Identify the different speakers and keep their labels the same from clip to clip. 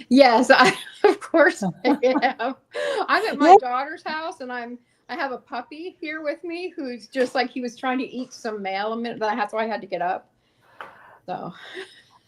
Speaker 1: Yes, of course I am. I'm at
Speaker 2: Yeah.
Speaker 1: my daughter's house, and I have a puppy here with me who's just like he was trying to eat some mail a minute. That's why I had to get up. So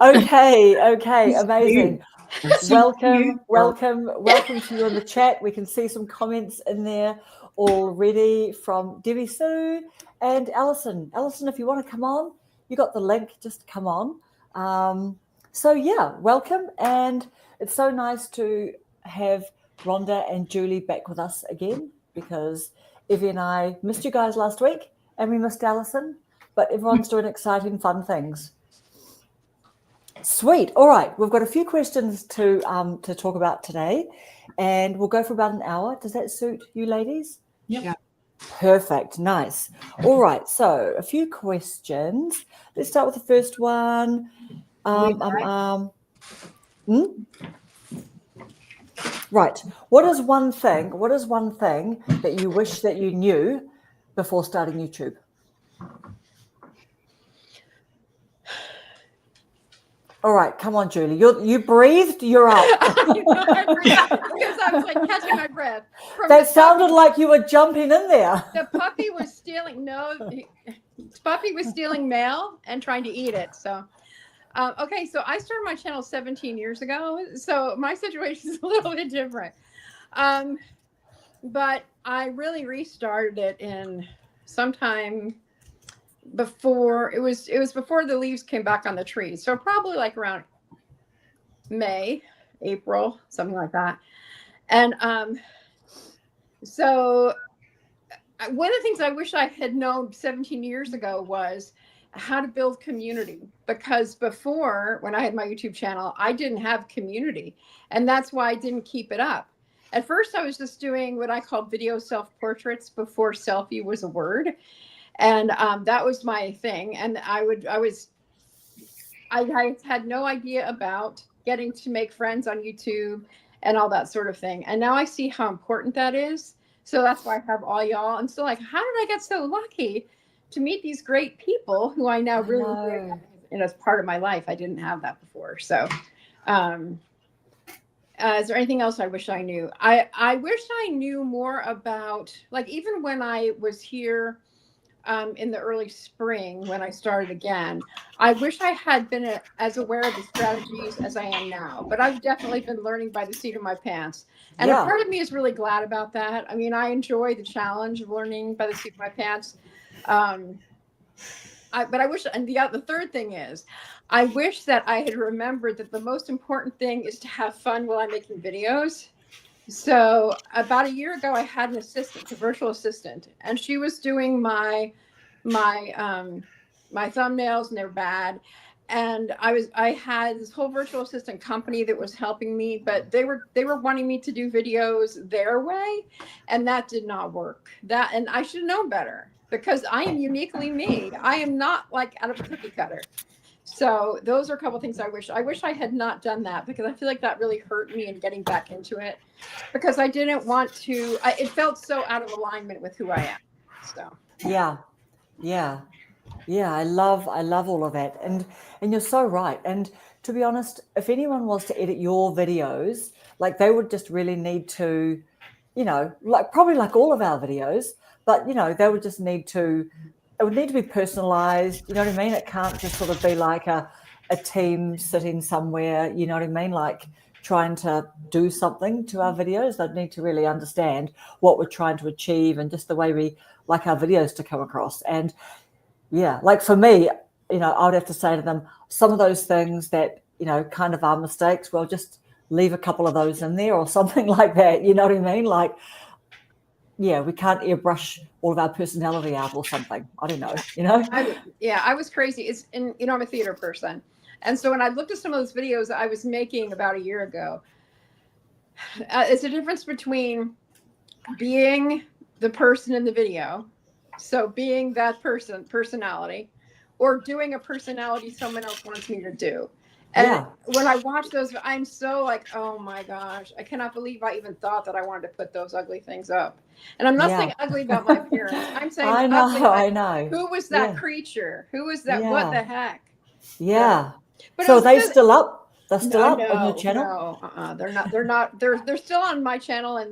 Speaker 2: Okay,
Speaker 3: He's
Speaker 2: amazing.
Speaker 3: cute. He's so cute.
Speaker 2: Welcome to you in the chat. We can see some comments in there already from Debbie Sue and Alison. Alison, if you want to come on, you got the link, just come on. So yeah, welcome. And it's so nice to have Rhonda and Julie back with us again, because Evie and I missed you guys last week and we missed Alison, but everyone's doing exciting, fun things. Sweet. All right, we've got a few questions to talk about today, and we'll go for about an hour. Does that suit you, ladies?
Speaker 3: Yep. Yeah.
Speaker 2: Perfect. Nice. All right. So a few questions. Let's start with the first one. Right. What is one thing that you wish that you knew before starting YouTube? All right, come on, Julie. You breathed. You're up.
Speaker 1: I breathed because I was like catching my breath.
Speaker 2: That sounded like you were jumping in there.
Speaker 1: The puppy was stealing. Puppy was stealing mail and trying to eat it. So, okay. So I started my channel 17 years ago. So my situation is a little bit different. But I really restarted it in sometime before it was before the leaves came back on the trees, so probably like around May, April, something like that. And so one of the things I wish I had known 17 years ago was how to build community, because before, when I had my YouTube channel, I didn't have community, and that's why I didn't keep it up. At first I was just doing what I called video self-portraits before selfie was a word. And that was my thing. And I had no idea about getting to make friends on YouTube and all that sort of thing. And now I see how important that is. So that's why I have all y'all. I'm still like, how did I get so lucky to meet these great people who I now really live in as part of my life? I didn't have that before. So is there anything else I wish I knew? I wish I knew more about, like, even when I was here in the early spring when I started again, I wish I had been as aware of the strategies as I am now. But I've definitely been learning by the seat of my pants. And a part of me is really glad about that. I mean, I enjoy the challenge of learning by the seat of my pants. But I wish, and the third thing is, I wish that I had remembered that the most important thing is to have fun while I'm making videos. So about a year ago, I had an assistant, a virtual assistant, and she was doing my thumbnails, and they were bad. And I had this whole virtual assistant company that was helping me, but they were wanting me to do videos their way, and that did not work. And I should have known better, because I am uniquely me. I am not like out of a cookie cutter. So those are a couple of things I wish I had not done that, because I feel like that really hurt me in getting back into it, because I didn't want to. It felt so out of alignment with who I am. So
Speaker 2: yeah. I love all of that, and you're so right. And to be honest, if anyone was to edit your videos, like, they would just really need to, like, probably like all of our videos, but they would just need to. It would need to be personalized. You know what I mean? It can't just sort of be like a team sitting somewhere, you know what I mean? Like, trying to do something to our videos. They'd need to really understand what we're trying to achieve and just the way we like our videos to come across. And yeah, like for me, I would have to say to them, some of those things that, kind of are mistakes, well, just leave a couple of those in there or something like that. You know what I mean? Like, yeah, we can't airbrush all of our personality out or something. I don't know,
Speaker 1: I was crazy. I'm a theater person. And so when I looked at some of those videos I was making about a year ago, it's a difference between being the person in the video, so being that personality, or doing a personality someone else wants me to do. And when I watch those, I'm so like, oh my gosh, I cannot believe I even thought that I wanted to put those ugly things up. And I'm not saying ugly about my appearance. I'm saying
Speaker 2: I know.
Speaker 1: Who was that creature? Who was that?
Speaker 2: Yeah.
Speaker 1: What the heck?
Speaker 2: Yeah. But so are they still up? They're still up on your
Speaker 1: No,
Speaker 2: channel?
Speaker 1: no, they're not. They're not. They're still on my channel,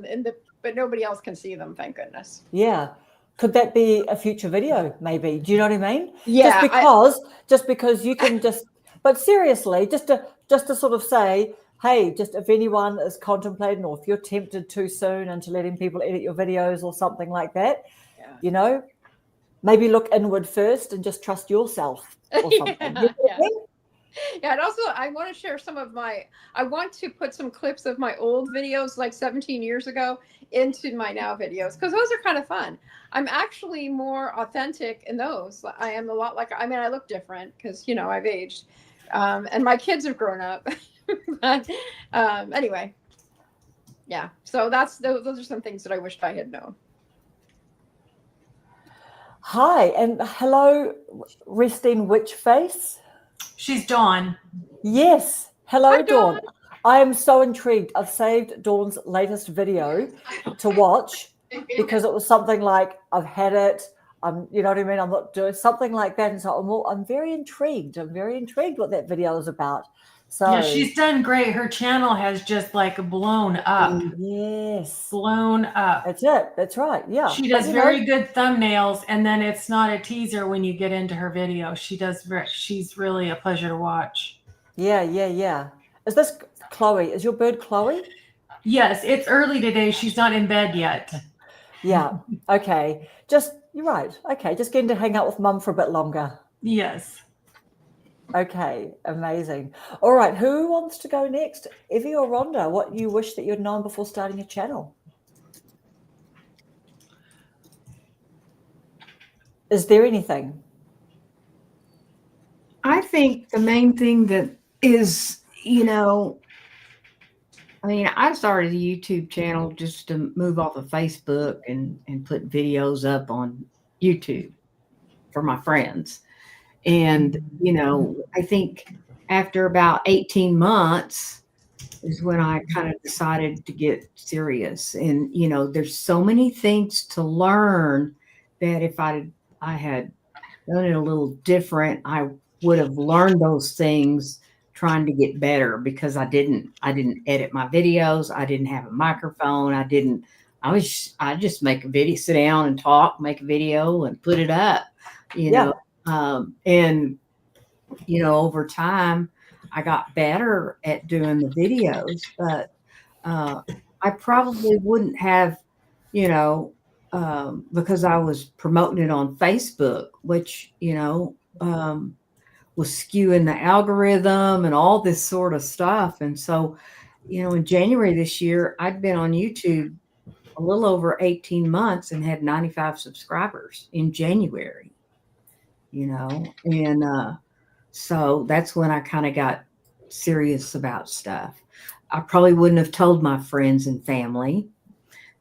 Speaker 1: but nobody else can see them. Thank goodness.
Speaker 2: Yeah. Could that be a future video, maybe? Do you know what I mean?
Speaker 1: Yeah,
Speaker 2: Just because you can but seriously, just to sort of say, hey, just if anyone is contemplating or if you're tempted too soon into letting people edit your videos or something like that,
Speaker 1: yeah.
Speaker 2: Maybe look inward first and just trust yourself or something. You know what I mean?
Speaker 1: Yeah, and also I want to share I want to put some clips of my old videos like 17 years ago into my now videos because those are kind of fun. I'm actually more authentic in those. I am a lot like, I mean, I look different because, I've aged and my kids have grown up. But anyway, yeah. So those are some things that I wished I had known.
Speaker 2: Hi, and hello, Resting Witch Face.
Speaker 3: She's Dawn.
Speaker 2: Yes. Hello,
Speaker 1: Hi,
Speaker 2: Dawn. I am so intrigued. I've saved Dawn's latest video to watch because it was something like, I've had it. You know what I mean? I'm not doing something like that. And so I'm very intrigued. I'm very intrigued what that video is about. So
Speaker 3: Yeah, she's done great. Her channel has just like blown up.
Speaker 2: Yes.
Speaker 3: Blown up.
Speaker 2: That's it. That's right. Yeah.
Speaker 3: She does very good thumbnails, and then it's not a teaser when you get into her video. She's really a pleasure to watch.
Speaker 2: Yeah. Is this Chloe? Is your bird Chloe?
Speaker 3: Yes, it's early today. She's not in bed yet.
Speaker 2: Yeah. Okay. You're right. Okay. Just getting to hang out with Mum for a bit longer.
Speaker 3: Yes.
Speaker 2: Okay. Amazing. All right. Who wants to go next? Evie or Rhonda? What you wish that you'd known before starting your channel? Is there anything?
Speaker 4: I think the main thing that is, I mean, I started a YouTube channel just to move off of Facebook and put videos up on YouTube for my friends. And, I think after about 18 months is when I kind of decided to get serious. And, there's so many things to learn that if I had done it a little different, I would have learned those things trying to get better because I didn't edit my videos. I didn't have a microphone. I just make a video, sit down and talk, make a video and put it up, and, over time I got better at doing the videos, but I probably wouldn't have, because I was promoting it on Facebook, which, was skewing the algorithm and all this sort of stuff. And so, in January this year, I'd been on YouTube a little over 18 months and had 95 subscribers in January, and so that's when I kind of got serious about stuff. I probably wouldn't have told my friends and family.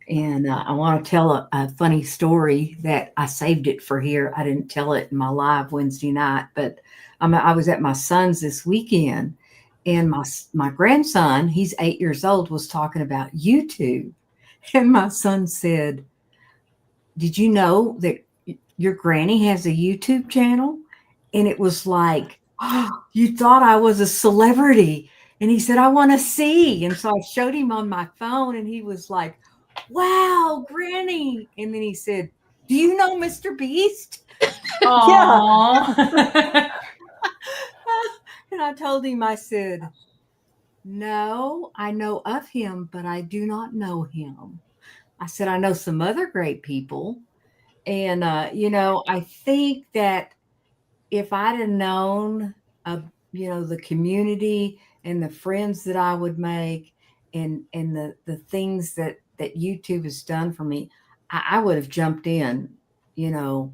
Speaker 4: And I want to tell a funny story that I saved it for here. I didn't tell it in my live Wednesday night, but I was at my son's this weekend, and my grandson, he's 8 years old, was talking about YouTube. And my son said, "Did you know that your granny has a YouTube channel?" And it was like, "Oh, you thought I was a celebrity." And he said, "I want to see." And so I showed him on my phone, and he was like, "Wow, Granny." And then he said, "Do you know Mr. Beast?"
Speaker 3: Aww.
Speaker 4: And I told him, I said, "No, I know of him, but I do not know him." I said, "I know some other great people." And, I think that if I'd have known, the community and the friends that I would make and the things that YouTube has done for me, I would have jumped in, a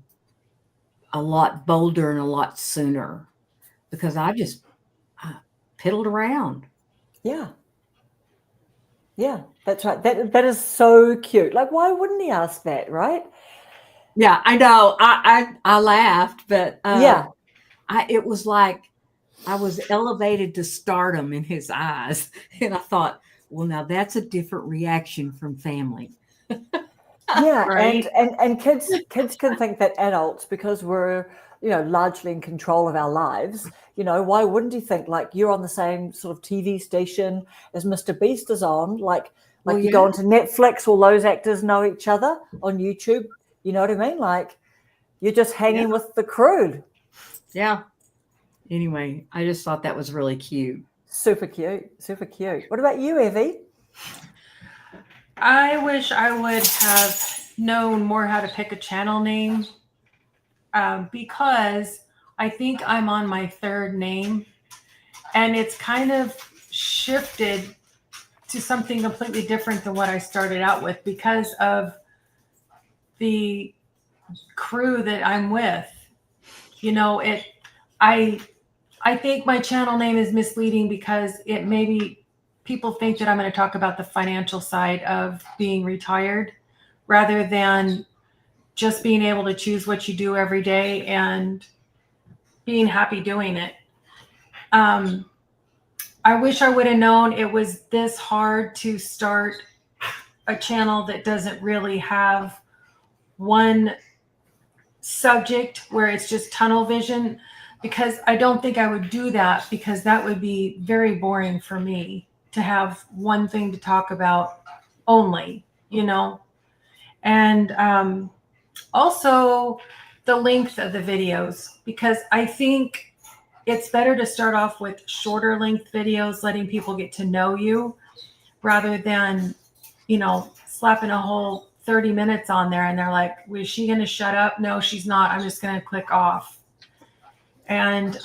Speaker 4: lot bolder and a lot sooner because I just piddled around.
Speaker 2: Yeah. Yeah, that's right. That is so cute. Like, why wouldn't he ask that, right?
Speaker 4: Yeah, I know. I laughed, but
Speaker 2: yeah,
Speaker 4: it was like I was elevated to stardom in his eyes, and I thought, well, now that's a different reaction from family.
Speaker 2: Yeah,
Speaker 3: Right.
Speaker 2: and kids can think that adults, because we're, largely in control of our lives, why wouldn't you think like you're on the same sort of TV station as Mr. Beast is on,
Speaker 4: Well,
Speaker 2: you
Speaker 4: yeah.
Speaker 2: go onto Netflix, all those actors know each other on YouTube, you know what I mean? Like you're just hanging with the crew.
Speaker 4: Yeah. Anyway, I just thought that was really cute.
Speaker 2: Super cute, super cute. What about you, Evie?
Speaker 3: I wish I would have known more how to pick a channel name, because I think I'm on my third name, and it's kind of shifted to something completely different than what I started out with because of the crew that I'm with. I think my channel name is misleading because it maybe people think that I'm going to talk about the financial side of being retired rather than just being able to choose what you do every day and being happy doing it. I wish I would have known it was this hard to start a channel that doesn't really have one subject where it's just tunnel vision, because I don't think I would do that, because that would be very boring for me to have one thing to talk about only, and also the length of the videos, because I think it's better to start off with shorter length videos, letting people get to know you rather than, slapping a whole 30 minutes on there and they're like, is she going to shut up? No, she's not. I'm just going to click off. And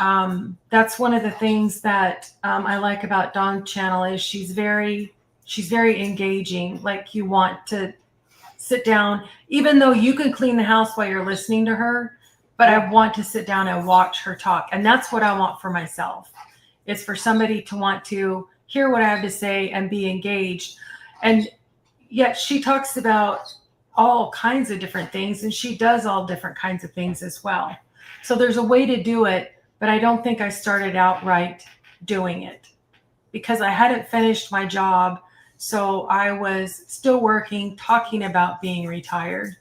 Speaker 3: that's one of the things that I like about Dawn's channel is she's very engaging. Like you want to sit down, even though you can clean the house while you're listening to her, but I want to sit down and watch her talk. And that's what I want for myself. It's for somebody to want to hear what I have to say and be engaged. And yet she talks about all kinds of different things, and she does all different kinds of things as well. So there's a way to do it, but I don't think I started out right doing it because I hadn't finished my job. So I was still working, talking about being retired.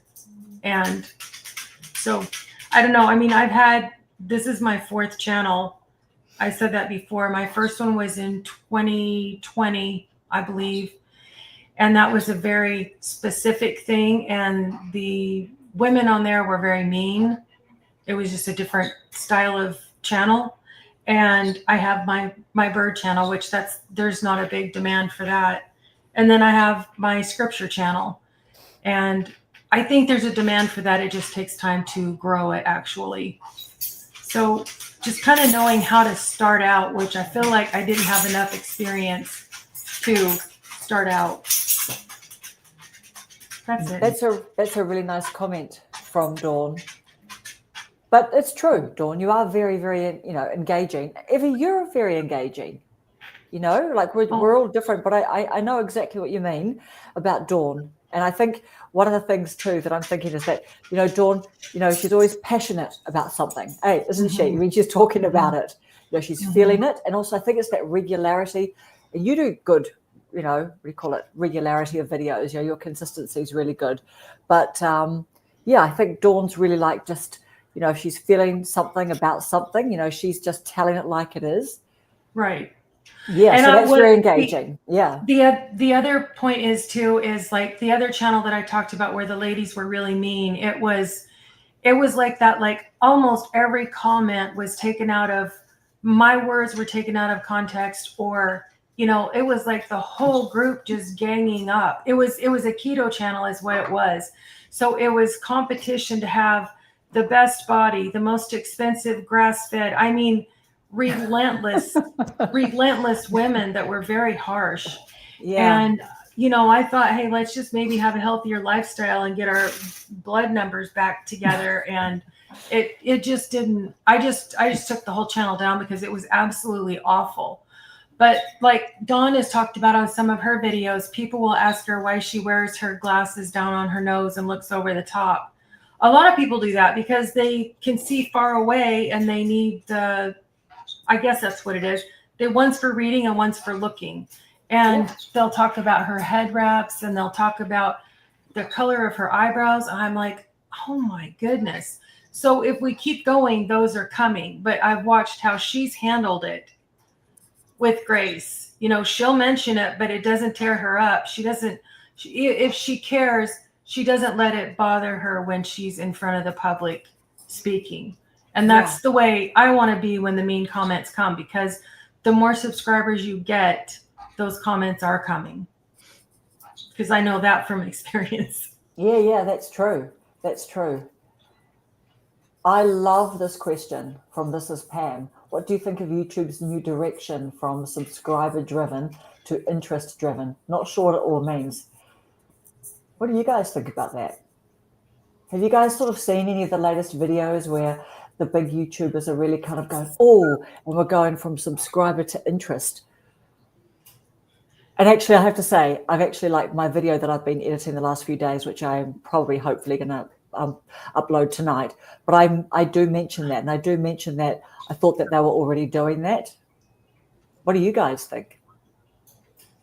Speaker 3: And so I don't know. I mean, this is my fourth channel. I said that before. My first one was in 2020, I believe. And that was a very specific thing. And the women on there were very mean. It was just a different style of channel. And I have my bird channel, which there's not a big demand for that. And then I have my scripture channel. And I think there's a demand for that. It just takes time to grow it, actually. So just kind of knowing how to start out, which I feel like I didn't have enough experience to start out. That's it.
Speaker 2: That's a really nice comment from Dawn. But it's true, Dawn. You are very, very, engaging. Evie, you're very engaging. We're all different, but I know exactly what you mean about Dawn. And I think one of the things too that I'm thinking is that, Dawn, she's always passionate about something. Hey, isn't she? I mean, she's talking about it. She's feeling it. And also I think it's that regularity. And you do good, what do you call it? Regularity of videos. Your consistency is really good. But I think Dawn's really like just, if she's feeling something about something, she's just telling it like it is.
Speaker 3: Right.
Speaker 2: Yeah,
Speaker 3: and
Speaker 2: so that's very engaging.
Speaker 3: The other point is like the other channel that I talked about where the ladies were really mean. It was like that, like almost every comment was taken out of, my words were taken out of context, or, it was like the whole group just ganging up. It was a keto channel is what it was. So it was competition to have the best body, the most expensive grass-fed. I mean, relentless women that were very harsh.
Speaker 2: Yeah.
Speaker 3: And I thought, hey, let's just maybe have a healthier lifestyle and get our blood numbers back together. And it just didn't. I just took the whole channel down because it was absolutely awful. But like Dawn has talked about on some of her videos, people will ask her why she wears her glasses down on her nose and looks over the top. A lot of people do that because they can see far away and they need I guess that's what it is. One's for reading and one's for looking. And they'll talk about her head wraps, and they'll talk about the color of her eyebrows. And I'm like, oh my goodness. So if we keep going, those are coming. But I've watched how she's handled it with grace. You know, she'll mention it, but it doesn't tear her up. She doesn't, if she cares, she doesn't let it bother her when she's in front of the public speaking. And that's the way I want to be when the mean comments come, because the more subscribers you get, those comments are coming. Because I know that from experience.
Speaker 2: Yeah, that's true. That's true. I love this question from This Is Pam. What do you think of YouTube's new direction from subscriber driven to interest driven? Not sure what it all means. What do you guys think about that? Have you guys sort of seen any of the latest videos where the big YouTubers are really kind of going, oh, and we're going from subscriber to interest? And actually, I have to say, I've actually liked my video that I've been editing the last few days, which I'm probably hopefully going to upload tonight. But I do mention that, and I do mention that I thought that they were already doing that. What do you guys think?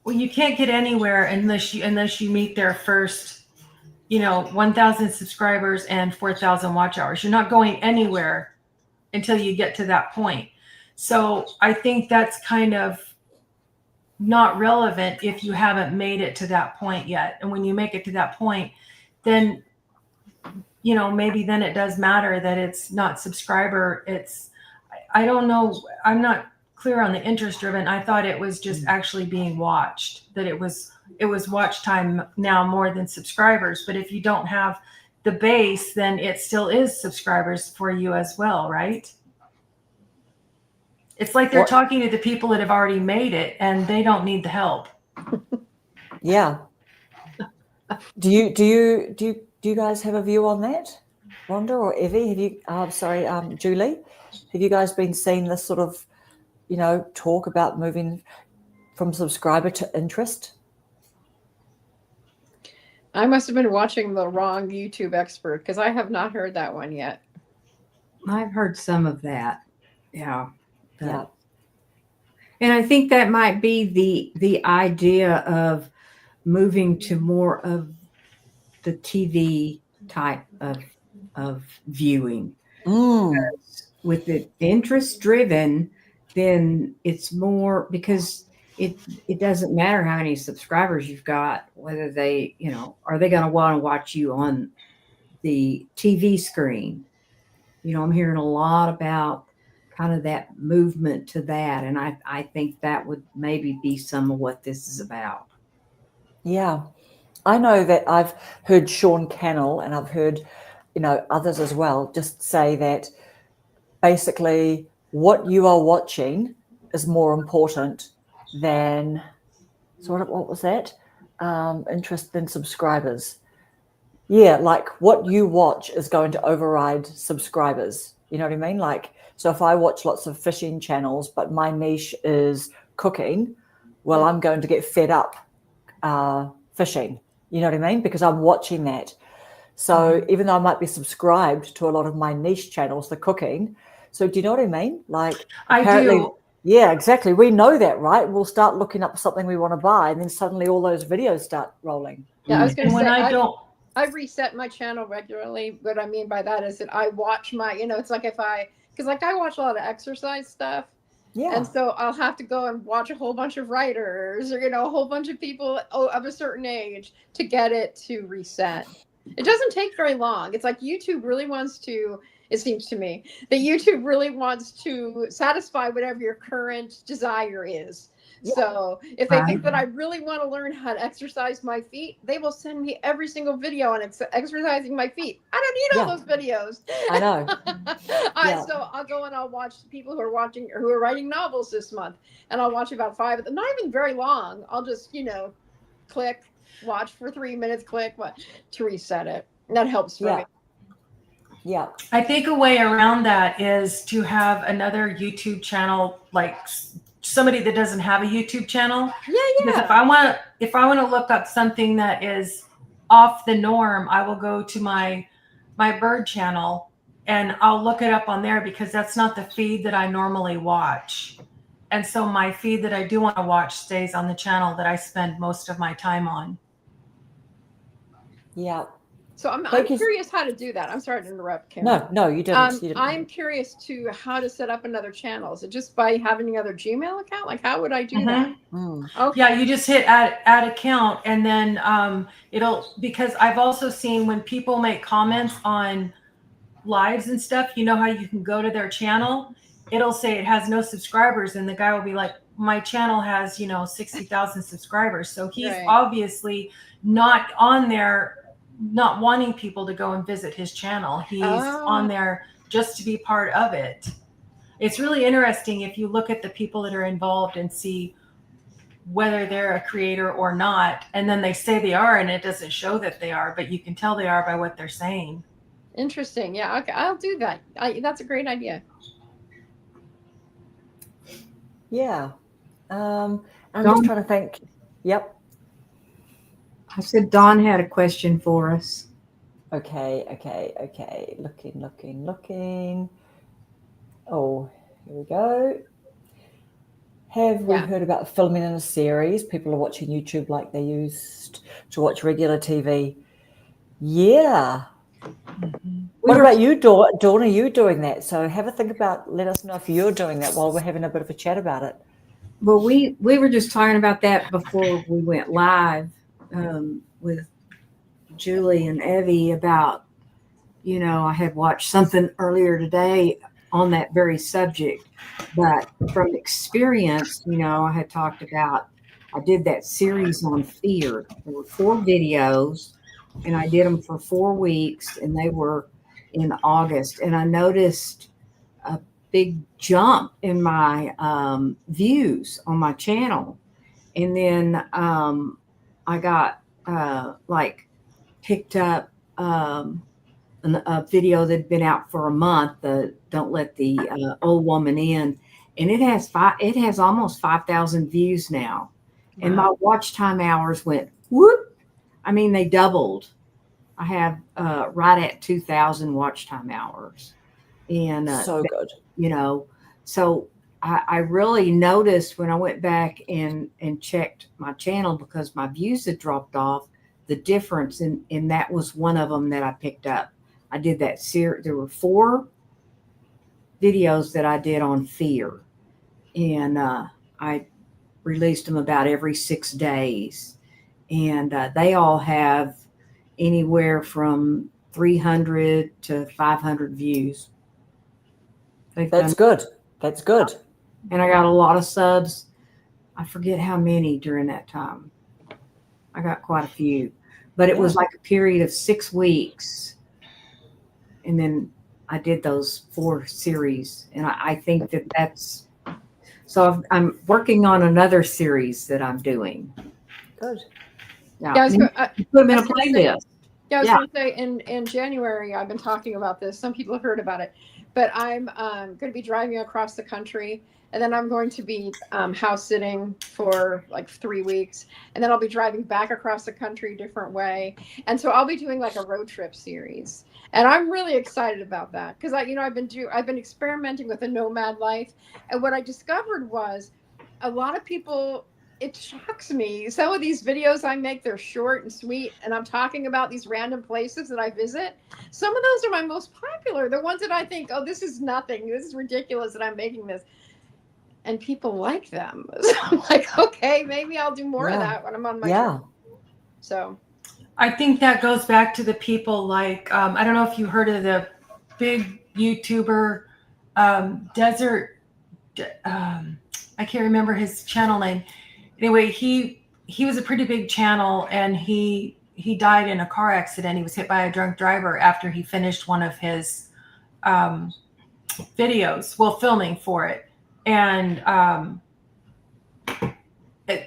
Speaker 3: Well, you can't get anywhere unless you meet their first, 1,000 subscribers and 4,000 watch hours. You're not going anywhere until you get to that point. So I think that's kind of not relevant if you haven't made it to that point yet. And when you make it to that point, then, maybe then it does matter that it's not subscriber. I don't know. I'm not clear on the interest driven. I thought it was just actually being watched, that it was watch time now more than subscribers. But if you don't have the base, then it still is subscribers for you as well, right? It's like they're talking to the people that have already made it and they don't need the help.
Speaker 2: Yeah. Do you guys have a view on that? Rhonda or Evie, have you Julie, have you guys been seeing this sort of, talk about moving from subscriber to interest?
Speaker 1: I must have been watching the wrong YouTube expert, because I have not heard that one yet.
Speaker 4: I've heard some of that. Yeah.
Speaker 2: Yeah.
Speaker 4: And I think that might be the idea of moving to more of the TV type of viewing. With the interest driven, then it's more, because it doesn't matter how many subscribers you've got, whether they, are they going to want to watch you on the TV screen? I'm hearing a lot about kind of that movement to that. And I think that would maybe be some of what this is about.
Speaker 2: Yeah. I know that I've heard Sean Cannell, and I've heard, others as well, just say that basically what you are watching is more important than, so what was that? Interest in subscribers. Yeah, like what you watch is going to override subscribers. You know what I mean? Like, so if I watch lots of fishing channels, but my niche is cooking, well, I'm going to get fed up fishing. You know what I mean? Because I'm watching that. So even though I might be subscribed to a lot of my niche channels, the cooking. So do you know what I mean? Like,
Speaker 3: I do.
Speaker 2: Yeah, exactly. We know that, right? We'll start looking up something we want to buy, and then suddenly all those videos start rolling.
Speaker 1: Yeah, I was going to say,
Speaker 3: I
Speaker 1: reset my channel regularly. What I mean by that is that I watch my, it's like because I watch a lot of exercise stuff.
Speaker 2: Yeah.
Speaker 1: And so I'll have to go and watch a whole bunch of writers or, a whole bunch of people of a certain age to get it to reset. It doesn't take very long. It's like YouTube really wants to, it seems to me, that YouTube really wants to satisfy whatever your current desire is. Yeah. So if they think that I really want to learn how to exercise my feet, they will send me every single video on exercising my feet. I don't need all those videos.
Speaker 2: I know.
Speaker 1: So I'll go and I'll watch people who are writing novels this month, and I'll watch about 5 of them. Not even very long. I'll just, click, watch for 3 minutes, click, to reset it. And that helps for me.
Speaker 2: Yeah.
Speaker 3: I think a way around that is to have another YouTube channel, like somebody that doesn't have a YouTube channel.
Speaker 1: Yeah.
Speaker 3: Because if I want to look up something that is off the norm, I will go to my bird channel and I'll look it up on there, because that's not the feed that I normally watch. And so my feed that I do want to watch stays on the channel that I spend most of my time on.
Speaker 2: Yeah.
Speaker 1: So I'm
Speaker 2: Thank you.
Speaker 1: curious how to do that. I'm sorry to interrupt, Karen.
Speaker 2: No, you didn't. You didn't.
Speaker 1: I'm curious to how to set up another channel. Is it just by having another Gmail account? Like, how would I do that?
Speaker 2: Mm.
Speaker 1: Okay.
Speaker 3: Yeah, you just hit add account, and then because I've also seen when people make comments on lives and stuff, you know how you can go to their channel, it'll say it has no subscribers, and the guy will be like, my channel has 60,000 subscribers, so he's
Speaker 1: Right.
Speaker 3: obviously not on there not wanting people to go and visit his channel. He's on there just to be part of it. It's really interesting if you look at the people that are involved and see whether they're a creator or not, and then they say they are and it doesn't show that they are, but you can tell they are by what they're saying.
Speaker 1: Interesting. Yeah, okay, I'll do that. That's a great idea.
Speaker 2: Yeah. I'm
Speaker 4: Dawn?
Speaker 2: just trying to think. Yep.
Speaker 4: I said Dawn had a question for us.
Speaker 2: Okay. Looking. Oh, here we go. Have we heard about filming in a series? People are watching YouTube like they used to watch regular TV. Yeah. What about you, Dawn? Dawn, are you doing that? So have a think about, let us know if you're doing that while we're having a bit of a chat about it.
Speaker 4: Well, we were just talking about that before we went live with Julie and Evie about, I had watched something earlier today on that very subject, but from experience, I had talked about, I did that series on fear. There were 4 videos and I did them for 4 weeks, and they were in August, and I noticed a big jump in my views on my channel. And then I got picked up a video that had been out for a month, Don't Let the Old Woman In, and it has almost 5,000 views now. Wow. And my watch time hours went whoop. I mean, they doubled. I have right at 2,000 watch time hours, and
Speaker 2: so good.
Speaker 4: So I really noticed when I went back and checked my channel, because my views had dropped off, the difference, and that was one of them that I picked up. I did that series. There were 4 videos that I did on fear, and I released them about every 6 days, and they all have anywhere from 300 to 500 views.
Speaker 2: That's good. That's good.
Speaker 4: And I got a lot of subs. I forget how many during that time. I got quite a few, but it was like a period of 6 weeks. And then I did those 4 series. And I think that's, so I'm working on another series that I'm doing.
Speaker 2: Good.
Speaker 1: Yeah,
Speaker 4: put them in a playlist.
Speaker 1: Yeah, I was going to say in January, I've been talking about this. Some people have heard about it, but I'm going to be driving across the country, and then I'm going to be house sitting for like 3 weeks, and then I'll be driving back across the country, different way. And so I'll be doing like a road trip series, and I'm really excited about that because I've been experimenting with a nomad life, and what I discovered was a lot of people. It shocks me. Some of these videos I make, they're short and sweet, and I'm talking about these random places that I visit. Some of those are my most popular. The ones that I think, oh, this is nothing. This is ridiculous that I'm making this. And people like them. So I'm like, okay, maybe I'll do more of that when I'm on my trip. So
Speaker 3: I think that goes back to the people like, I don't know if you heard of the big YouTuber, Desert, I can't remember his channel name. Anyway, he was a pretty big channel, and he died in a car accident. He was hit by a drunk driver after he finished one of his videos, filming for it. And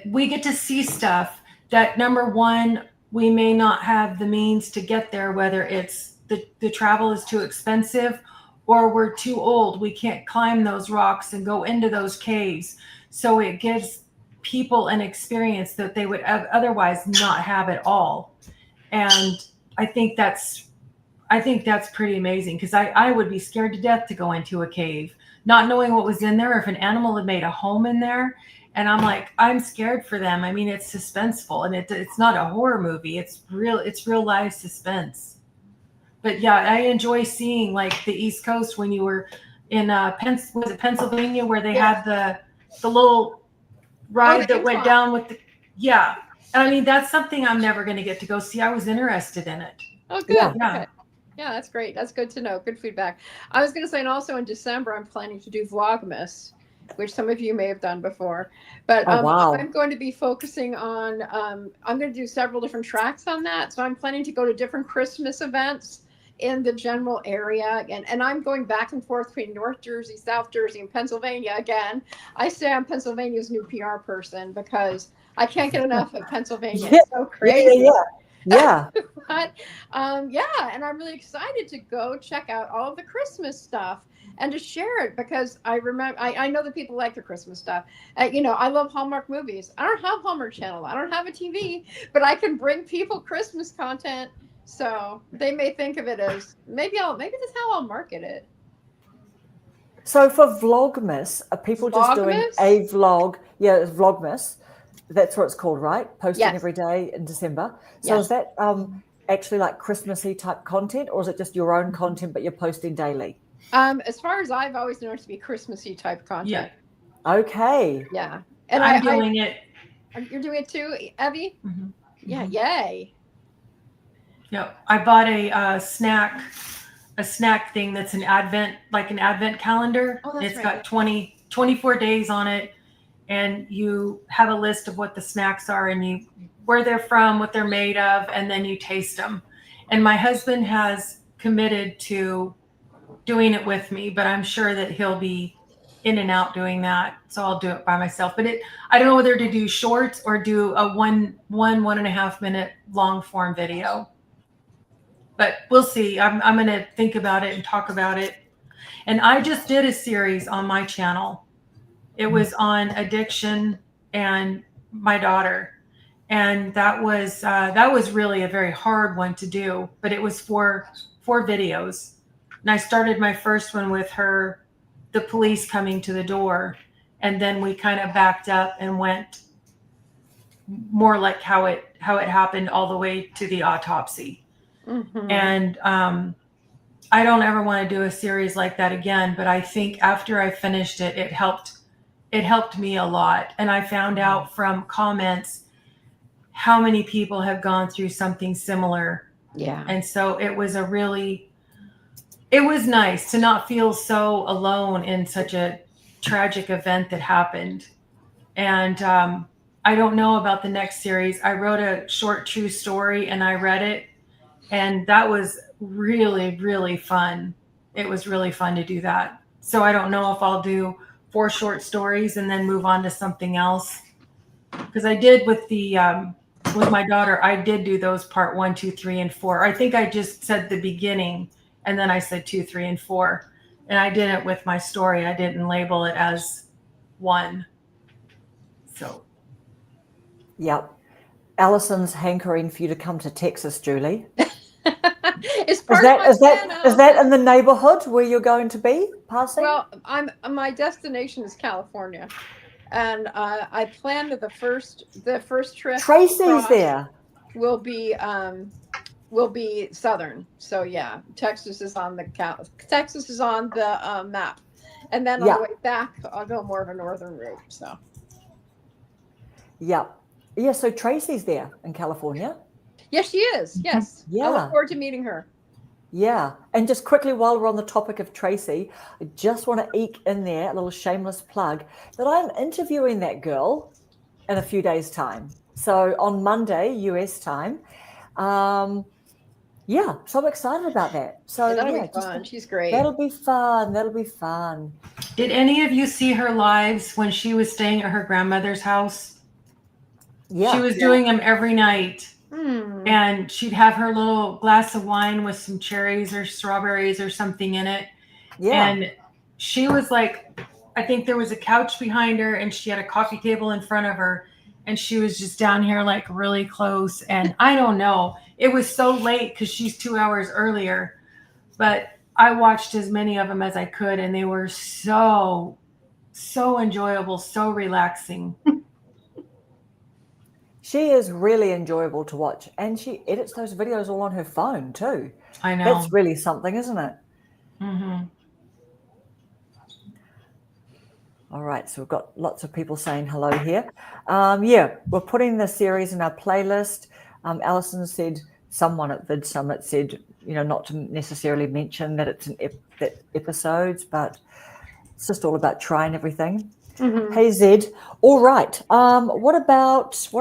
Speaker 3: we get to see stuff that, number one, we may not have the means to get there, whether it's the travel is too expensive or we're too old. We can't climb those rocks and go into those caves. So it gives people an experience that they would otherwise not have at all. And I think that's pretty amazing, because I would be scared to death to go into a cave, not knowing what was in there, if an animal had made a home in there. And I'm like, I'm scared for them. I mean, it's suspenseful, and it's not a horror movie. It's real life suspense. But yeah, I enjoy seeing like the East Coast when you were in was it Pennsylvania, where they
Speaker 1: Yeah.
Speaker 3: had the little ride
Speaker 1: the
Speaker 3: that went
Speaker 1: incline.
Speaker 3: down with the, yeah. And I mean, that's something I'm never going to get to go see. I was interested in it.
Speaker 1: Oh, good.
Speaker 2: Yeah.
Speaker 3: Yeah.
Speaker 1: Okay. Yeah, that's great. That's good to know. Good feedback. I was going to say, and also in December, I'm planning to do Vlogmas, which some of you may have done before. But
Speaker 2: Oh, wow.
Speaker 1: I'm going to be focusing on, I'm going to do several different tracks on that. So I'm planning to go to different Christmas events in the general area. And I'm going back and forth between North Jersey, South Jersey, and Pennsylvania again. I say I'm Pennsylvania's new PR person because I can't get enough of Pennsylvania. It's so crazy.
Speaker 2: Yeah.
Speaker 1: But yeah, and I'm really excited to go check out all of the Christmas stuff and to share it because I remember I know that people like the Christmas stuff. You know, I love Hallmark movies. I don't have Hallmark Channel. I don't have a TV, but I can bring people Christmas content. So they may think of it as maybe that's how I'll market it.
Speaker 2: So for Vlogmas, are people just doing
Speaker 1: Vlogmas?
Speaker 2: a vlog? Yeah, it's Vlogmas. That's what it's called, right? Posting
Speaker 1: Yes.
Speaker 2: every day in December. So
Speaker 1: Yes.
Speaker 2: is that actually like Christmassy type content, or is it just your own content but you're posting daily?
Speaker 1: As far as I've always known it to be Christmassy type content.
Speaker 2: Okay.
Speaker 1: Yeah. And
Speaker 3: I'm doing it.
Speaker 1: You're doing it too, Evie?
Speaker 3: Mhm.
Speaker 1: Yeah.
Speaker 3: Mhm.
Speaker 1: Yay.
Speaker 3: Yeah, I bought a snack thing that's an advent calendar.
Speaker 1: Oh, that's
Speaker 3: It's
Speaker 1: right.
Speaker 3: got 24 days on it, and you have a list of what the snacks are and where they're from, what they're made of, and then you taste them. And my husband has committed to doing it with me, but I'm sure that he'll be in and out doing that, so I'll do it by myself. But I don't know whether to do shorts or do a one and a half minute long form video. But we'll see. I'm going to think about it and talk about it. And I just did a series on my channel. It was on addiction and my daughter. And that was really a very hard one to do, but it was four videos. And I started my first one with her, the police coming to the door. And then we kind of backed up and went more like how it happened all the way to the autopsy.
Speaker 1: Mm-hmm.
Speaker 3: And I don't ever want to do a series like that again, but I think after I finished it, it helped me a lot. And I found out from comments how many people have gone through something similar.
Speaker 1: Yeah.
Speaker 3: And so it was nice to not feel so alone in such a tragic event that happened. And I don't know about the next series. I wrote a short true story and I read it. And that was really, really fun. It was really fun to do that. So I don't know if I'll do 4 short stories and then move on to something else. Because I did with my daughter, I did do those part 1, 2, 3, and 4. I think I just said the beginning and then I said 2, 3, and 4. And I didn't with my story. I didn't label it as 1. So.
Speaker 2: Yep. Allison's hankering for you to come to Texas, Julie.
Speaker 1: It's part of my
Speaker 2: Is that in the neighborhood where you're going to be passing?
Speaker 1: Well, my destination is California, and I plan that the first trip
Speaker 2: Tracy's
Speaker 1: across
Speaker 2: there.
Speaker 1: will be southern. So yeah, Texas is on the map, and then on the way back, I'll go more of a northern route. So.
Speaker 2: Yeah. So Tracy's there in California.
Speaker 1: Yes, she is. Yes.
Speaker 2: Yeah.
Speaker 1: I look forward to meeting her.
Speaker 2: Yeah. And just quickly, while we're on the topic of Tracy, I just want to eke in there a little shameless plug that I'm interviewing that girl in a few days' time. So on Monday, US time. So I'm excited about that. So
Speaker 1: that'll be fun. She's great.
Speaker 2: That'll be fun.
Speaker 3: Did any of you see her lives when she was staying at her grandmother's house?
Speaker 2: Yeah.
Speaker 3: She was doing them every night.
Speaker 1: Hmm.
Speaker 3: And she'd have her little glass of wine with some cherries or strawberries or something in it.
Speaker 2: Yeah.
Speaker 3: And she was like, I think there was a couch behind her and she had a coffee table in front of her. And she was just down here like really close. And I don't know, it was so late because she's 2 hours earlier. But I watched as many of them as I could. And they were so so enjoyable, so relaxing.
Speaker 2: She is really enjoyable to watch, and she edits those videos all on her phone too.
Speaker 3: I know.
Speaker 2: That's really something, isn't it?
Speaker 3: Mm-hmm.
Speaker 2: All right, so we've got lots of people saying hello here. Yeah, we're putting the series in our playlist. Alison said, someone at Vid Summit said, not to necessarily mention that it's that episodes, but it's just all about trying everything.
Speaker 1: Mhm.
Speaker 2: Hey Zed, all right. What about this?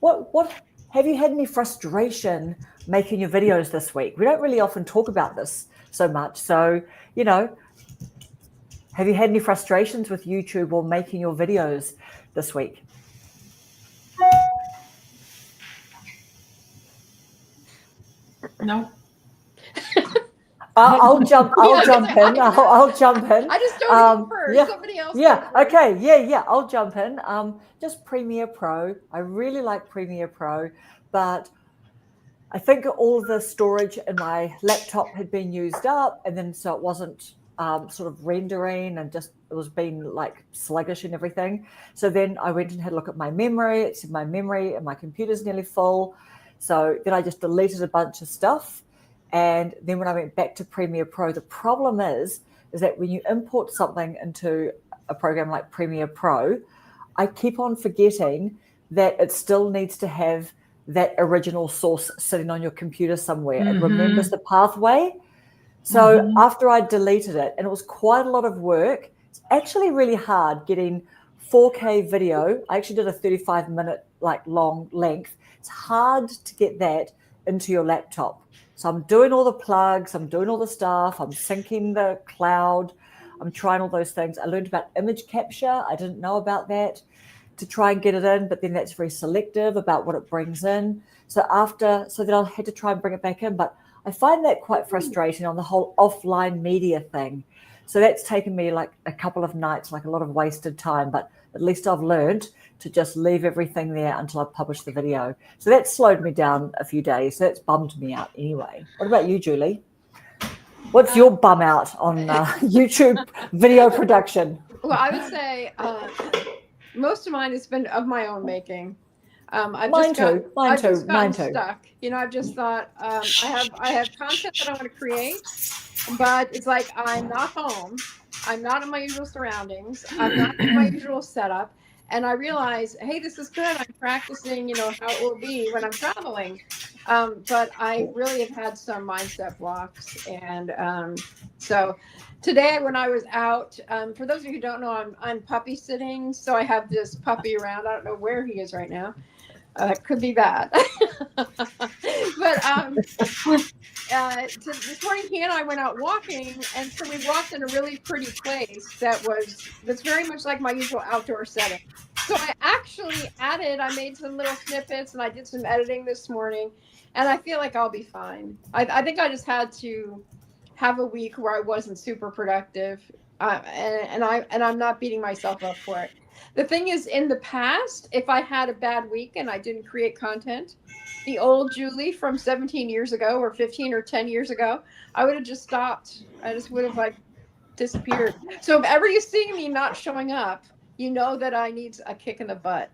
Speaker 2: What have you had any frustration making your videos this week? We don't really often talk about this so much. So, have you had any frustrations with YouTube or making your videos this week?
Speaker 3: No.
Speaker 2: I'll jump in. I'll jump in.
Speaker 1: I just don't go first.
Speaker 2: Yeah.
Speaker 1: Somebody else.
Speaker 2: Yeah.
Speaker 1: go first.
Speaker 2: Okay. Yeah. I'll jump in. Just Premiere Pro. I really like Premiere Pro, but I think all the storage in my laptop had been used up, and then so it wasn't sort of rendering, and just it was being like sluggish and everything. So then I went and had a look at my memory. It said my memory and my computer's nearly full. So then I just deleted a bunch of stuff. And then when I went back to Premiere Pro, the problem is that when you import something into a program like Premiere Pro, I keep on forgetting that it still needs to have that original source sitting on your computer somewhere. It remembers the pathway. So after I deleted it, and it was quite a lot of work, it's actually really hard getting 4K video. I actually did a 35-minute long length. It's hard to get that into your laptop. So I'm doing all the plugs, I'm doing all the stuff, I'm syncing the cloud, I'm trying all those things. I learned about image capture. I didn't know about that, to try and get it in, but then that's very selective about what it brings in. So then I had to try and bring it back in, but I find that quite frustrating on the whole offline media thing. So that's taken me like a couple of nights, like a lot of wasted time, but at least I've learned to just leave everything there until I publish the video. So that slowed me down a few days. So that's bummed me out anyway. What about you, Julie? What's your bum out on YouTube video production?
Speaker 1: Well, I would say most of mine has been of my own making.
Speaker 2: Mine too.
Speaker 1: I've just gotten stuck. I've just thought I have content that I want to create, but it's like I'm not home. I'm not in my usual surroundings. I'm not in my usual setup. And I realize, hey, this is good. I'm practicing, how it will be when I'm traveling. But I really have had some mindset blocks. And so today when I was out, for those of you who don't know, I'm puppy sitting. So I have this puppy around. I don't know where he is right now. It could be bad. But this morning, he and I went out walking, and so we walked in a really pretty place that's very much like my usual outdoor setting. So I made some little snippets, and I did some editing this morning, and I feel like I'll be fine. I think I just had to have a week where I wasn't super productive, and I'm not beating myself up for it. The thing is, in the past, if I had a bad week and I didn't create content, the old Julie from 17 years ago or 15 or 10 years ago, I would have just stopped. I just would have disappeared. So if ever you see me not showing up, you know that I need a kick in the butt.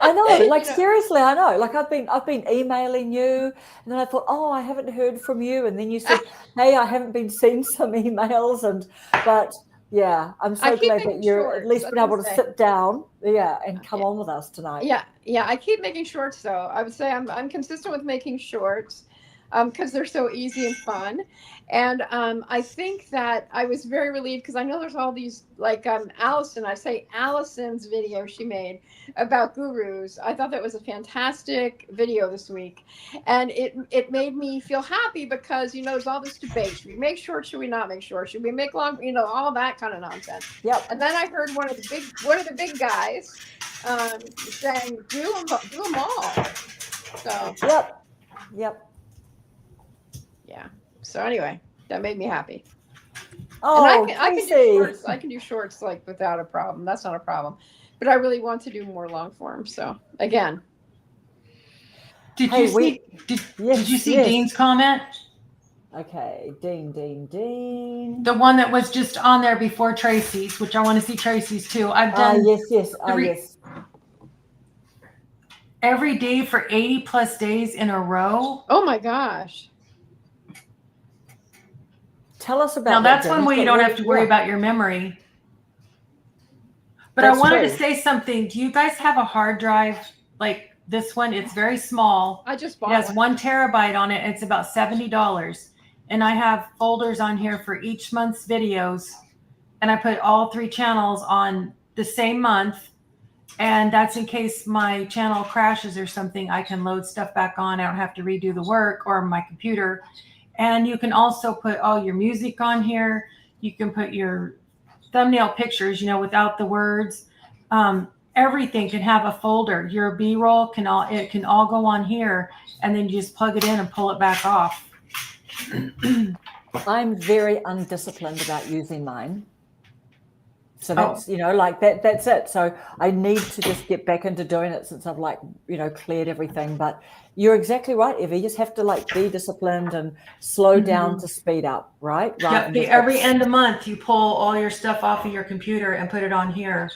Speaker 2: I know, seriously, I know. I've been emailing you, and then I thought, oh, I haven't heard from you, and then you said, hey, I haven't been seeing some emails, but yeah, I'm so glad that you're at least been able to sit down, and come on with us tonight.
Speaker 1: Yeah, I keep making shorts though. I would say I'm consistent with making shorts because they're so easy and fun. And I think that I was very relieved because I know there's all these Allison's video she made about gurus. I thought that was a fantastic video this week. And it made me feel happy because, there's all this debate. Should we make short? Should we not make short? Should we make long? All that kind of nonsense.
Speaker 2: Yep.
Speaker 1: And then I heard one of the big guys saying, do them all. So.
Speaker 2: Yep.
Speaker 1: Yeah. So anyway, that made me happy.
Speaker 2: Oh,
Speaker 1: and I can do shorts. I can do shorts without a problem. That's not a problem. But I really want to do more long form. So again.
Speaker 3: Did you see Dean's comment?
Speaker 2: Okay, Dean.
Speaker 3: The one that was just on there before Tracy's, which I want to see Tracy's too. I've done
Speaker 2: Yes. Yes.
Speaker 3: every day for 80 plus days in a row.
Speaker 1: Oh my gosh.
Speaker 2: Tell us about
Speaker 3: Now
Speaker 2: that.
Speaker 3: that's one way you don't have to worry about your memory. But I
Speaker 2: That's
Speaker 3: wanted
Speaker 2: true.
Speaker 3: to say something. Do you guys have a hard drive like this one? It's very small.
Speaker 1: I just
Speaker 3: It
Speaker 1: bought
Speaker 3: has
Speaker 1: one.
Speaker 3: 1 terabyte on it. It's about $70. And I have folders on here for each month's videos. And I put all 3 channels on the same month. And that's in case my channel crashes or something, I can load stuff back on. I don't have to redo the work or my computer. And you can also put all your music on here. You can put your thumbnail pictures, without the words. Everything can have a folder. Your B-roll can all go on here, and then you just plug it in and pull it back off.
Speaker 2: I'm very undisciplined about using mine. So that's, that's it. So I need to just get back into doing it since I've cleared everything. But you're exactly right, Evie. You just have to be disciplined and slow down to speed up, right?
Speaker 3: Yep. Every end of month, you pull all your stuff off of your computer and put it on here.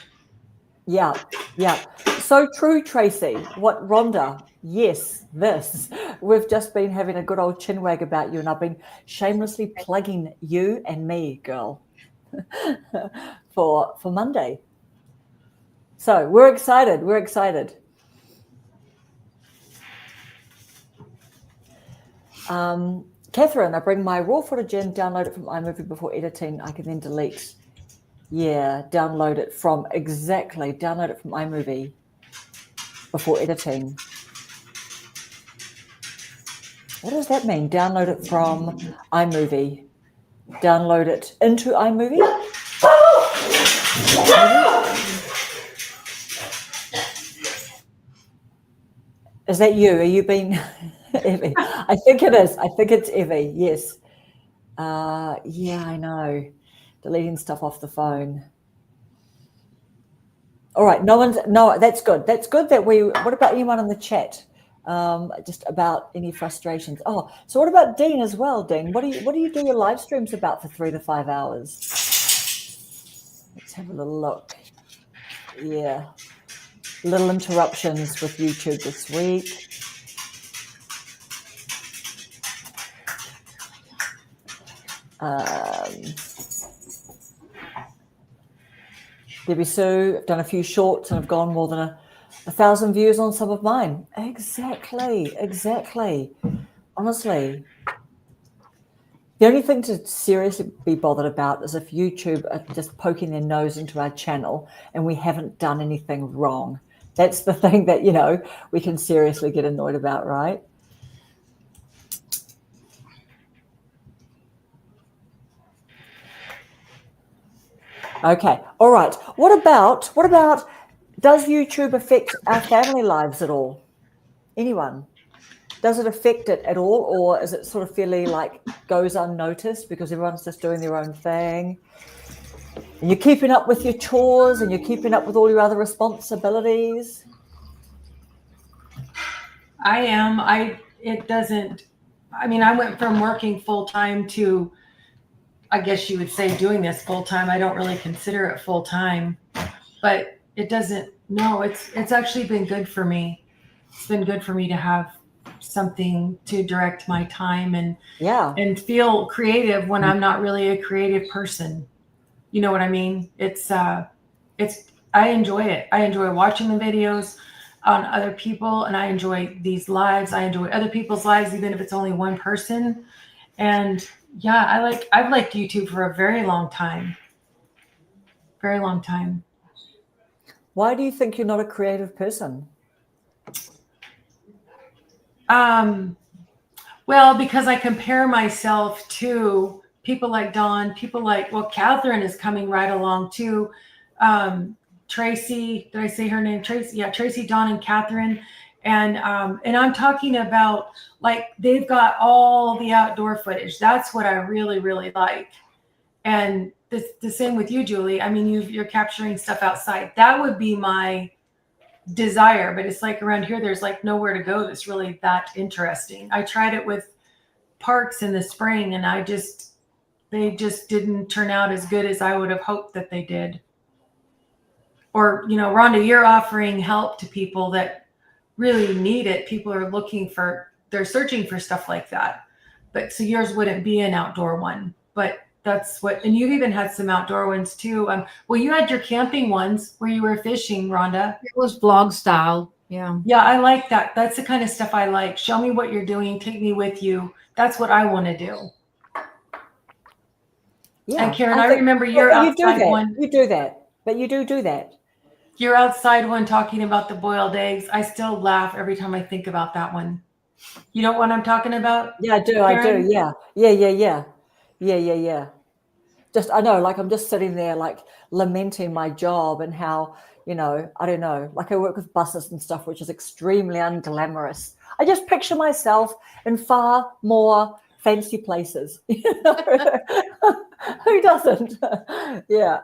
Speaker 2: Yeah. So true, Tracy. What, Rhonda? Yes, this. We've just been having a good old chinwag about you, and I've been shamelessly plugging you and me, girl, for Monday. So we're excited. Catherine, I bring my raw footage in, download it from iMovie before editing. I can then delete. Yeah, download it from iMovie before editing. What does that mean? Download it from iMovie. Download it into iMovie? Is that you? Are you being Evie? I think it is. I think it's Evie. Yes. Yeah, I know. Deleting stuff off the phone. All right. No, that's good. That's good that what about anyone in the chat? Just about any frustrations. Oh, so what about Dean as well, Dean? What do you do your live streams about for 3 to 5 hours? Let's have a little look. Yeah. Little interruptions with YouTube this week. Debbie Sue, I've done a few shorts and I've gone more than 1,000 views on some of mine. Exactly. Honestly. The only thing to seriously be bothered about is if YouTube are just poking their nose into our channel and we haven't done anything wrong. That's the thing that, we can seriously get annoyed about, right? Okay. All right. What about does YouTube affect our family lives at all? Anyone? Does it affect it at all, or is it sort of fairly goes unnoticed because everyone's just doing their own thing? And you're keeping up with your chores and you're keeping up with all your other responsibilities?
Speaker 3: I am. I went from working full-time to, I guess you would say, doing this full-time. I don't really consider it full-time, but it doesn't, no, it's actually been good for me. It's been good for me to have something to direct my time and feel creative when I'm not really a creative person. You know what I mean? I enjoy it. I enjoy watching the videos on other people, and I enjoy these lives. I enjoy other people's lives, even if it's only one person. And yeah, I've liked YouTube for a very long time. Very long time.
Speaker 2: Why do you think you're not a creative person?
Speaker 3: Well, because I compare myself to people like Dawn, Catherine is coming right along too. Tracy, did I say her name? Tracy, yeah, Tracy, Dawn, and Catherine. And I'm talking about they've got all the outdoor footage. That's what I really, really like. And the same with you, Julie. I mean, you're capturing stuff outside. That would be my desire, but it's around here, there's nowhere to go that's really that interesting. I tried it with parks in the spring, and they just didn't turn out as good as I would have hoped that they did. Or, you know, Rhonda, you're offering help to people that really need it. People are they're searching for stuff like that. But so yours wouldn't be an outdoor one, but that's and you've even had some outdoor ones too. Well, you had your camping ones where you were fishing, Rhonda.
Speaker 4: It was vlog style. Yeah.
Speaker 3: Yeah, I like that. That's the kind of stuff I like. Show me what you're doing. Take me with you. That's what I want to do.
Speaker 2: Yeah.
Speaker 3: And Karen, I remember your outside one.
Speaker 2: You do that. But you do that.
Speaker 3: Your outside one talking about the boiled eggs. I still laugh every time I think about that one. You know what I'm talking about?
Speaker 2: Yeah, I do.
Speaker 3: Karen?
Speaker 2: I do. Yeah. Yeah. Just, I know, like I'm just sitting there like lamenting my job and how, you know, I don't know, like I work with buses and stuff, which is extremely unglamorous. I just picture myself in far more fancy places. You know? Who doesn't? Yeah.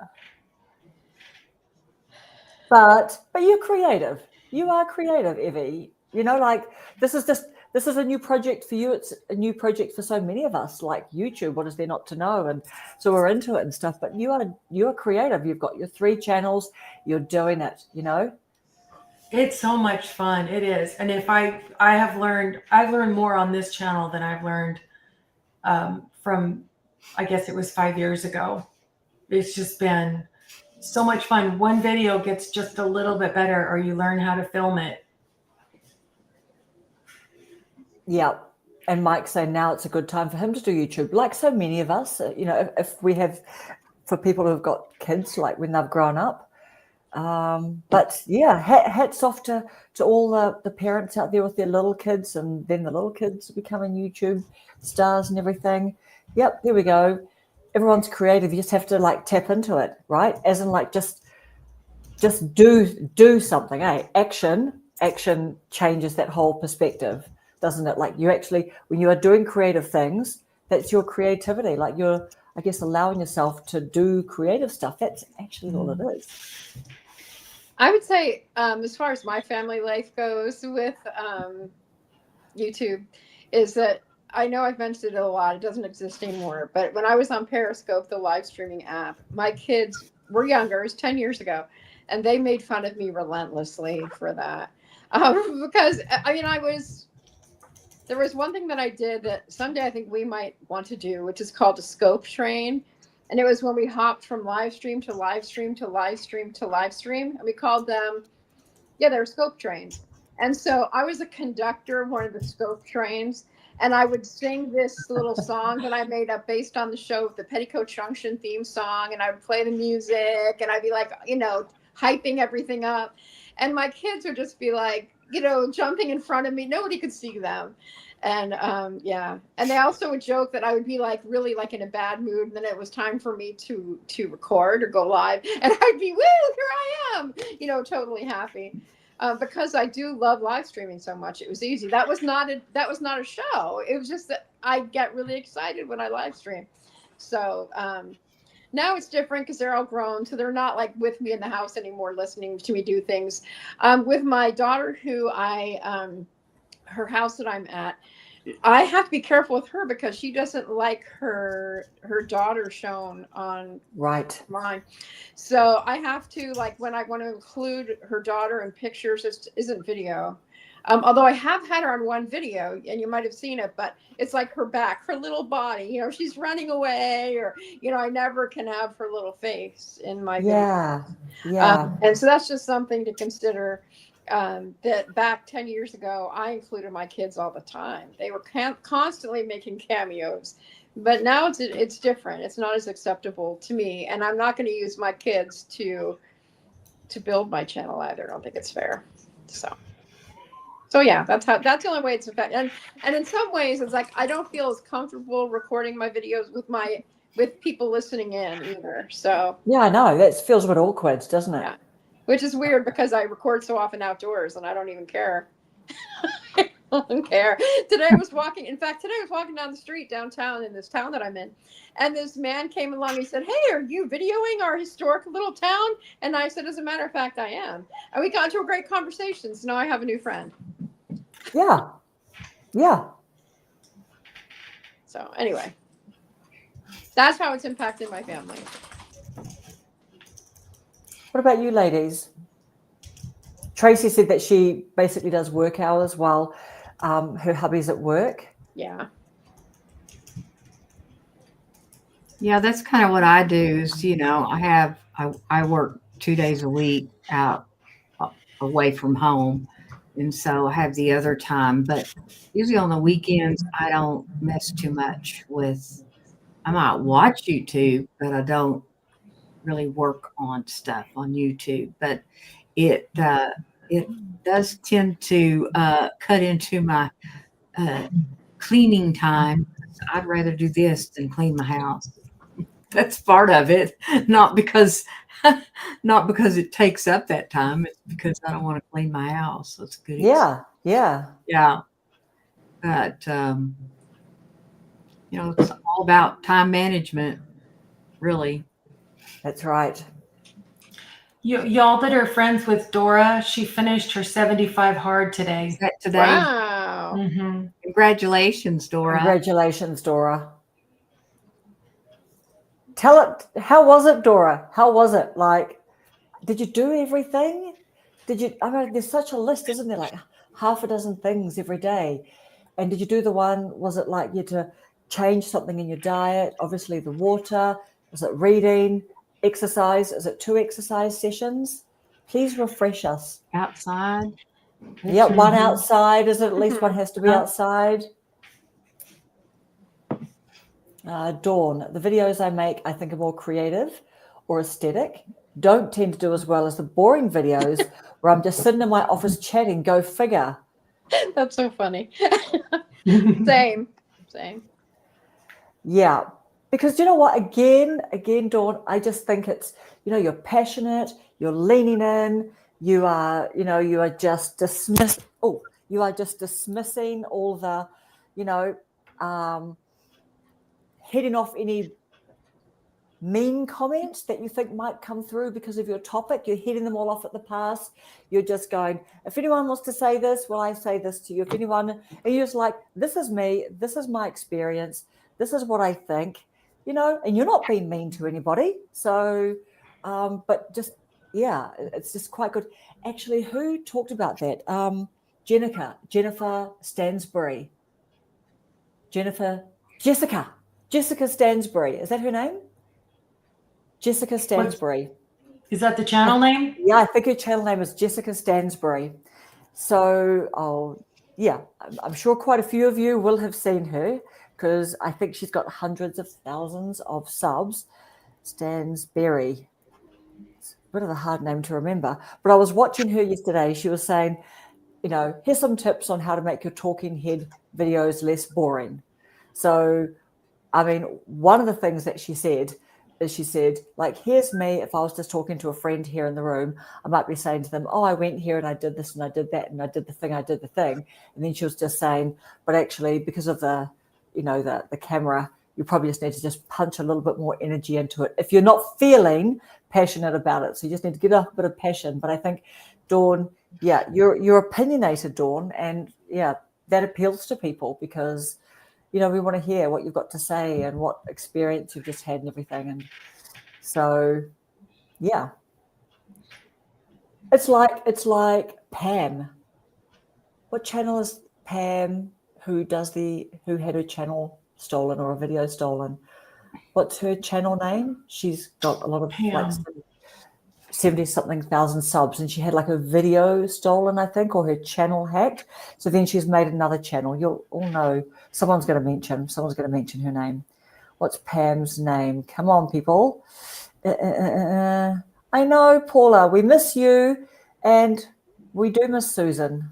Speaker 2: But you're creative. You are creative, Evie. You know, like this is a new project for you. It's a new project for so many of us, like YouTube. What is there not to know? And so we're into it and stuff. But you are creative. You've got your 3 channels. You're doing it. You know.
Speaker 3: It's so much fun. It is. And if I've learned more on this channel than I've learned from, I guess it was 5 years ago. It's just been so much fun. One video gets just a little bit better, or you learn how to film it.
Speaker 2: Yeah. And Mike saying now it's a good time for him to do YouTube, like so many of us. You know, if we have, for people who've got kids, like when they've grown up. But yeah, hats off to all the parents out there with their little kids, and then the little kids becoming YouTube stars and everything. Yep, there we go. Everyone's creative. You just have to like tap into it, right? As in like just do something. Action changes that whole perspective, doesn't it? Like you actually, when you are doing creative things, that's your creativity. Like you're, I guess, allowing yourself to do creative stuff. That's actually all it is.
Speaker 1: I would say, as far as my family life goes with YouTube, is that I know I've mentioned it a lot. It doesn't exist anymore. But when I was on Periscope, the live streaming app, my kids were younger. It was 10 years ago. And they made fun of me relentlessly for that. Because, I mean, there was one thing that I did that someday I think we might want to do, which is called a scope train. And it was when we hopped from live stream to live stream to live stream to live stream. And we called them, they were scope trains. And so I was a conductor of one of the scope trains. And I would sing this little song that I made up based on the show, the Petticoat Junction theme song. And I would play the music and I'd be like, you know, hyping everything up. And my kids would just be like, you know, jumping in front of me. Nobody could see them. And yeah. And they also would joke that I would be like really like in a bad mood. And then it was time for me to record or go live. And I'd be, woo, here I am, you know, totally happy. Because I do love live streaming so much. It was easy. That was not a show. It was just that I get really excited when I live stream. So now it's different because they're all grown. So they're not like with me in the house anymore, listening to me do things. With my daughter, who her house that I'm at, I have to be careful with her because she doesn't like her daughter shown on mine. So I have to, like, when I want to include her daughter in pictures, it isn't video. Although I have had her on one video and you might have seen it, but it's like her back, her little body, you know, she's running away, or, you know, I never can have her little face in my video.
Speaker 2: Yeah.
Speaker 1: And so that's just something to consider. That back 10 years ago, I included my kids all the time. They were constantly making cameos, but now it's different. It's not as acceptable to me, and I'm not going to use my kids to build my channel either. I don't think it's fair. So yeah, that's the only way it's effective. And in some ways, it's like I don't feel as comfortable recording my videos with people listening in either. So
Speaker 2: yeah, I know that feels a bit awkward, doesn't it?
Speaker 1: Yeah. Which is weird because I record so often outdoors and I don't even care. I don't care. Today I was walking down the street downtown in this town that I'm in. And this man came along. He said, "Hey, are you videoing our historic little town?" And I said, "As a matter of fact, I am." And we got into a great conversation. So now I have a new friend.
Speaker 2: Yeah.
Speaker 1: So anyway, that's how it's impacted my family.
Speaker 2: What about you ladies? Tracy said that she basically does work hours while her hubby's at work.
Speaker 1: Yeah.
Speaker 4: Yeah, that's kind of what I do is, I work 2 days a week out away from home. And so I have the other time, but usually on the weekends, I don't mess too much with, I might watch YouTube, but I don't really work on stuff on YouTube. But it does tend to cut into my cleaning time. I'd rather do this than clean my house. That's part of it, not because it takes up that time. It's because I don't want to clean my house. That's a good.
Speaker 2: Yeah.
Speaker 4: But it's all about time management, really.
Speaker 2: That's right.
Speaker 3: Y'all that are friends with Dora, she finished her 75 hard today.
Speaker 4: Is that today?
Speaker 1: Wow.
Speaker 3: Mm-hmm.
Speaker 4: Congratulations, Dora.
Speaker 2: Congratulations, Dora. Tell it, how was it, Dora? How was it? Like, did you do everything? I mean, there's such a list, isn't there? Like half a dozen things every day. And did you do the one, was it like you had to change something in your diet? Obviously the water, was it reading, exercise? Is it 2 exercise sessions? Please refresh us.
Speaker 4: Outside.
Speaker 2: Yeah, one outside. Is it at least one has to be outside? Dawn, the videos I make, I think are more creative or aesthetic. Don't tend to do as well as the boring videos where I'm just sitting in my office chatting. Go figure.
Speaker 1: That's so funny. Same.
Speaker 2: Yeah, because you know what? Again, Dawn, I just think it's, you're passionate, you're leaning in, you are just dismissing all the, heading off any mean comments that you think might come through because of your topic. You're heading them all off at the pass. You're just going, if anyone wants to say this, well, I say this to you. If anyone, and you're just like, this is me, this is my experience, this is what I think, and you're not being mean to anybody. So, but just, yeah, it's just quite good. Actually, who talked about that? Jennifer Stansbury. Jessica Stansbury. Is that her name? Jessica Stansbury.
Speaker 3: Is that the channel name?
Speaker 2: Yeah, I think her channel name is Jessica Stansbury. So, I'm sure quite a few of you will have seen her because I think she's got hundreds of thousands of subs. Stansbury. It's a bit of a hard name to remember. But I was watching her yesterday. She was saying, here's some tips on how to make your talking head videos less boring. So, I mean, one of the things that she said is like, here's me. If I was just talking to a friend here in the room, I might be saying to them, oh, I went here and I did this and I did that and I did the thing. And then she was just saying, but actually, because of the camera, you probably just need to just punch a little bit more energy into it if you're not feeling passionate about it. So you just need to get a bit of passion. But I think, Dawn, yeah, you're opinionated, Dawn, and yeah, that appeals to people because we want to hear what you've got to say and what experience you've just had and everything. And so, yeah, it's like Pam. What channel is Pam? Who had her channel stolen or a video stolen? What's her channel name? She's got a lot of like 70-something thousand subs, and she had like a video stolen, I think, or her channel hacked. So then she's made another channel. You'll all know someone's going to mention her name. What's Pam's name? Come on, people. I know, Paula, we miss you, and we do miss Susan.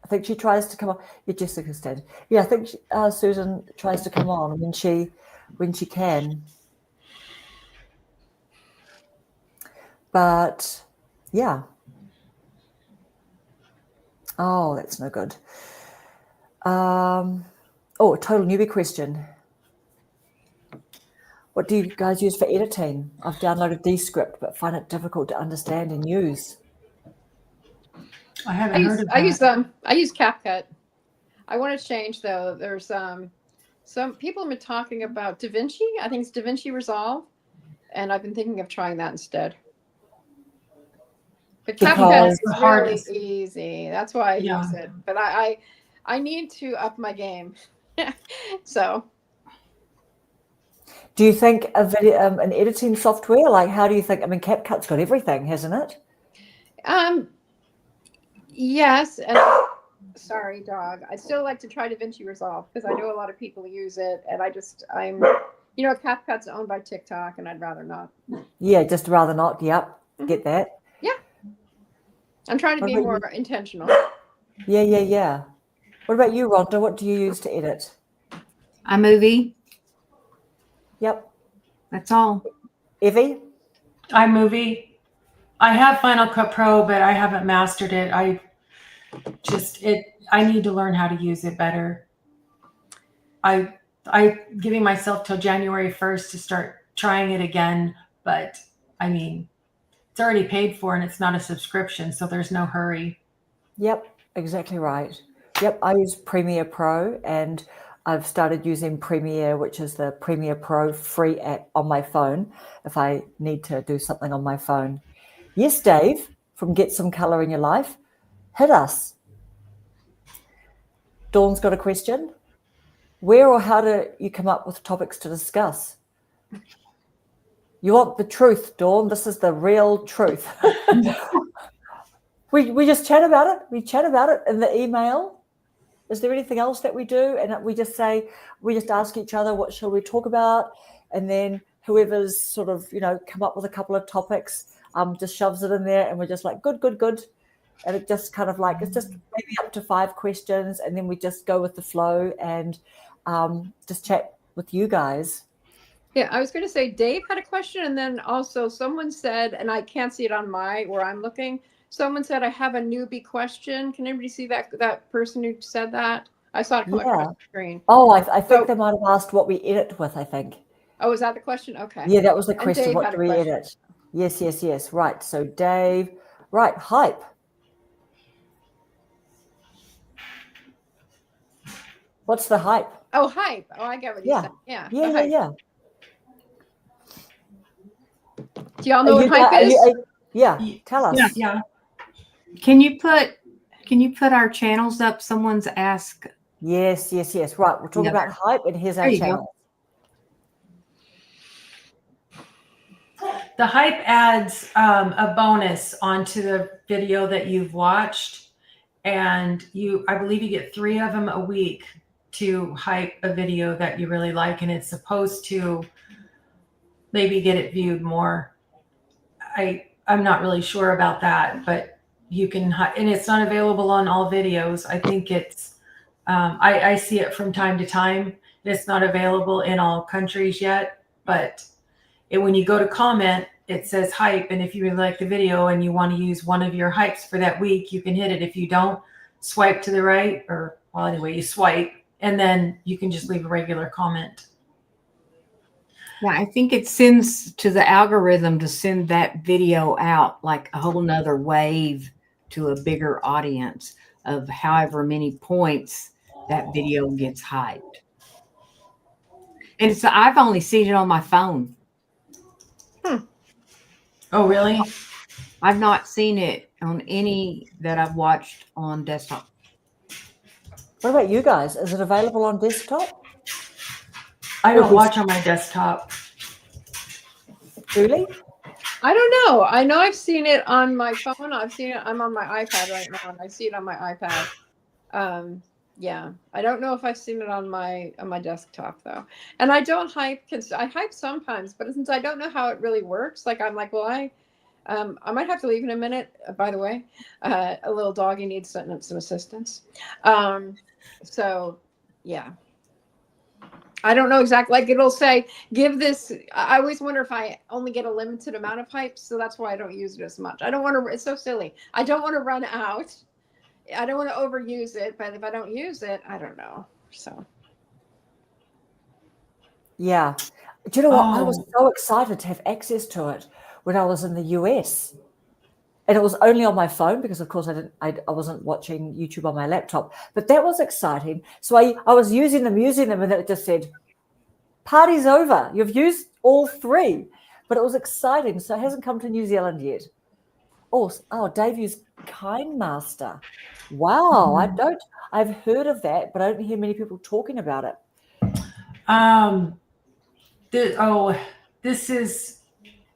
Speaker 2: I think she tries to come on. Yeah, Jessica's dead. Yeah, I think Susan tries to come on when she can. But yeah. Oh, that's no good. A total newbie question. What do you guys use for editing? I've downloaded Descript, but find it difficult to understand and use.
Speaker 3: I haven't heard of that.
Speaker 1: I use CapCut. I want to change though. There's Some people have been talking about DaVinci. I think it's DaVinci Resolve, and I've been thinking of trying that instead. But
Speaker 2: Because-
Speaker 1: CapCut
Speaker 3: It's
Speaker 1: is
Speaker 3: the
Speaker 1: really
Speaker 3: hardest.
Speaker 1: easy. That's why I
Speaker 3: Yeah.
Speaker 1: use it. But I need to up my game. So
Speaker 2: Do you think a video, an editing software, like how do you think? I mean, CapCut's got everything, hasn't it?
Speaker 1: yes, and sorry, dog. I still like to try DaVinci Resolve because I know a lot of people use it, and CapCut's owned by TikTok, and I'd rather not.
Speaker 2: Yeah, just rather not. Yep, get that.
Speaker 1: I'm trying to
Speaker 2: What
Speaker 1: be
Speaker 2: about
Speaker 1: more intentional.
Speaker 2: Yeah. What about you, Rhonda? What do you use to edit?
Speaker 4: iMovie.
Speaker 2: Yep.
Speaker 4: That's all.
Speaker 2: Evie?
Speaker 3: iMovie. I have Final Cut Pro, but I haven't mastered it. I need to learn how to use it better. I giving myself till January 1st to start trying it again, but I mean, it's already paid for and it's not a subscription, so there's no hurry.
Speaker 2: Yep, exactly right. Yep, I use Premiere Pro, and I've started using Premiere, which is the Premiere Pro free app on my phone if I need to do something on my phone. Yes, Dave, from Get Some Color in Your Life. Hit us. Dawn's got a question. Where or how do you come up with topics to discuss? You want the truth, Dawn. This is the real truth. we just chat about it. We chat about it in the email. Is there anything else that we do? And we just ask each other, what shall we talk about? And then whoever's sort of, come up with a couple of topics, just shoves it in there, and we're just like, good. And it just kind of like, it's just maybe up to 5 questions, and then we just go with the flow and just chat with you guys.
Speaker 1: Yeah, I was going to say Dave had a question, and then also someone said, and I can't see it on where I'm looking. Someone said, I have a newbie question. Can anybody see that person who said that? I saw it come across the screen.
Speaker 2: Oh, I think they might have asked what we edit with, I think.
Speaker 1: Oh, is that the question? Okay.
Speaker 2: Yeah, that was the
Speaker 1: And
Speaker 2: question.
Speaker 1: Dave
Speaker 2: What
Speaker 1: had
Speaker 2: do
Speaker 1: a
Speaker 2: we
Speaker 1: question.
Speaker 2: edit? Yes. Right. So Dave, right, hype. What's the hype?
Speaker 1: Oh, hype. Oh, I get what you said. Yeah. the hype.
Speaker 2: Yeah.
Speaker 1: Do y'all know what hype is?
Speaker 2: Tell us.
Speaker 3: Yeah.
Speaker 4: Can you put our channels up? Someone's asked.
Speaker 2: Yes. Right. We're talking about hype, and here's our
Speaker 4: There you
Speaker 2: channel.
Speaker 3: The hype adds a bonus onto the video that you've watched, and I believe you get 3 of them a week to hype a video that you really like, and it's supposed to maybe get it viewed more. I'm not really sure about that, but you can, and it's not available on all videos. I think it's I see it from time to time. It's not available in all countries yet, but when you go to comment, it says hype, and if you really like the video and you want to use one of your hypes for that week, you can hit it. If you don't, swipe to the right, you swipe, and then you can just leave a regular comment.
Speaker 4: Yeah, I think it sends to the algorithm to send that video out like a whole nother wave to a bigger audience of however many points that video gets hyped. And I've only seen it on my phone.
Speaker 3: Oh, really?
Speaker 4: I've not seen it on any that I've watched on desktop.
Speaker 2: What about you guys? Is it available on desktop?
Speaker 3: I don't watch on my desktop.
Speaker 2: Julie?
Speaker 1: I don't know. I know I've seen it on my phone. I'm on my iPad right now, and I see it on my iPad. Yeah, I don't know if I've seen it on my desktop though. And I don't hype, because I hype sometimes, but since I don't know how it really works, like I'm like, well, I might have to leave in a minute. By the way, a little doggy needs some assistance. So yeah. I don't know exactly. Like it'll say, give this. I always wonder if I only get a limited amount of hype, so that's why I don't use it as much. I don't want to. It's so silly. I don't want to run out. I don't want to overuse it, but if I don't use it, I don't know. So.
Speaker 2: Yeah. Do you know what? I was so excited to have access to it when I was in the US. and it was only on my phone because, of course, I wasn't watching YouTube on my laptop. But that was exciting. So I was using them, and then it just said, "Party's over. You've used all 3." But it was exciting. So it hasn't come to New Zealand yet. Oh, Dave used KindMaster. Wow, I've heard of that, but I don't hear many people talking about it.
Speaker 3: This is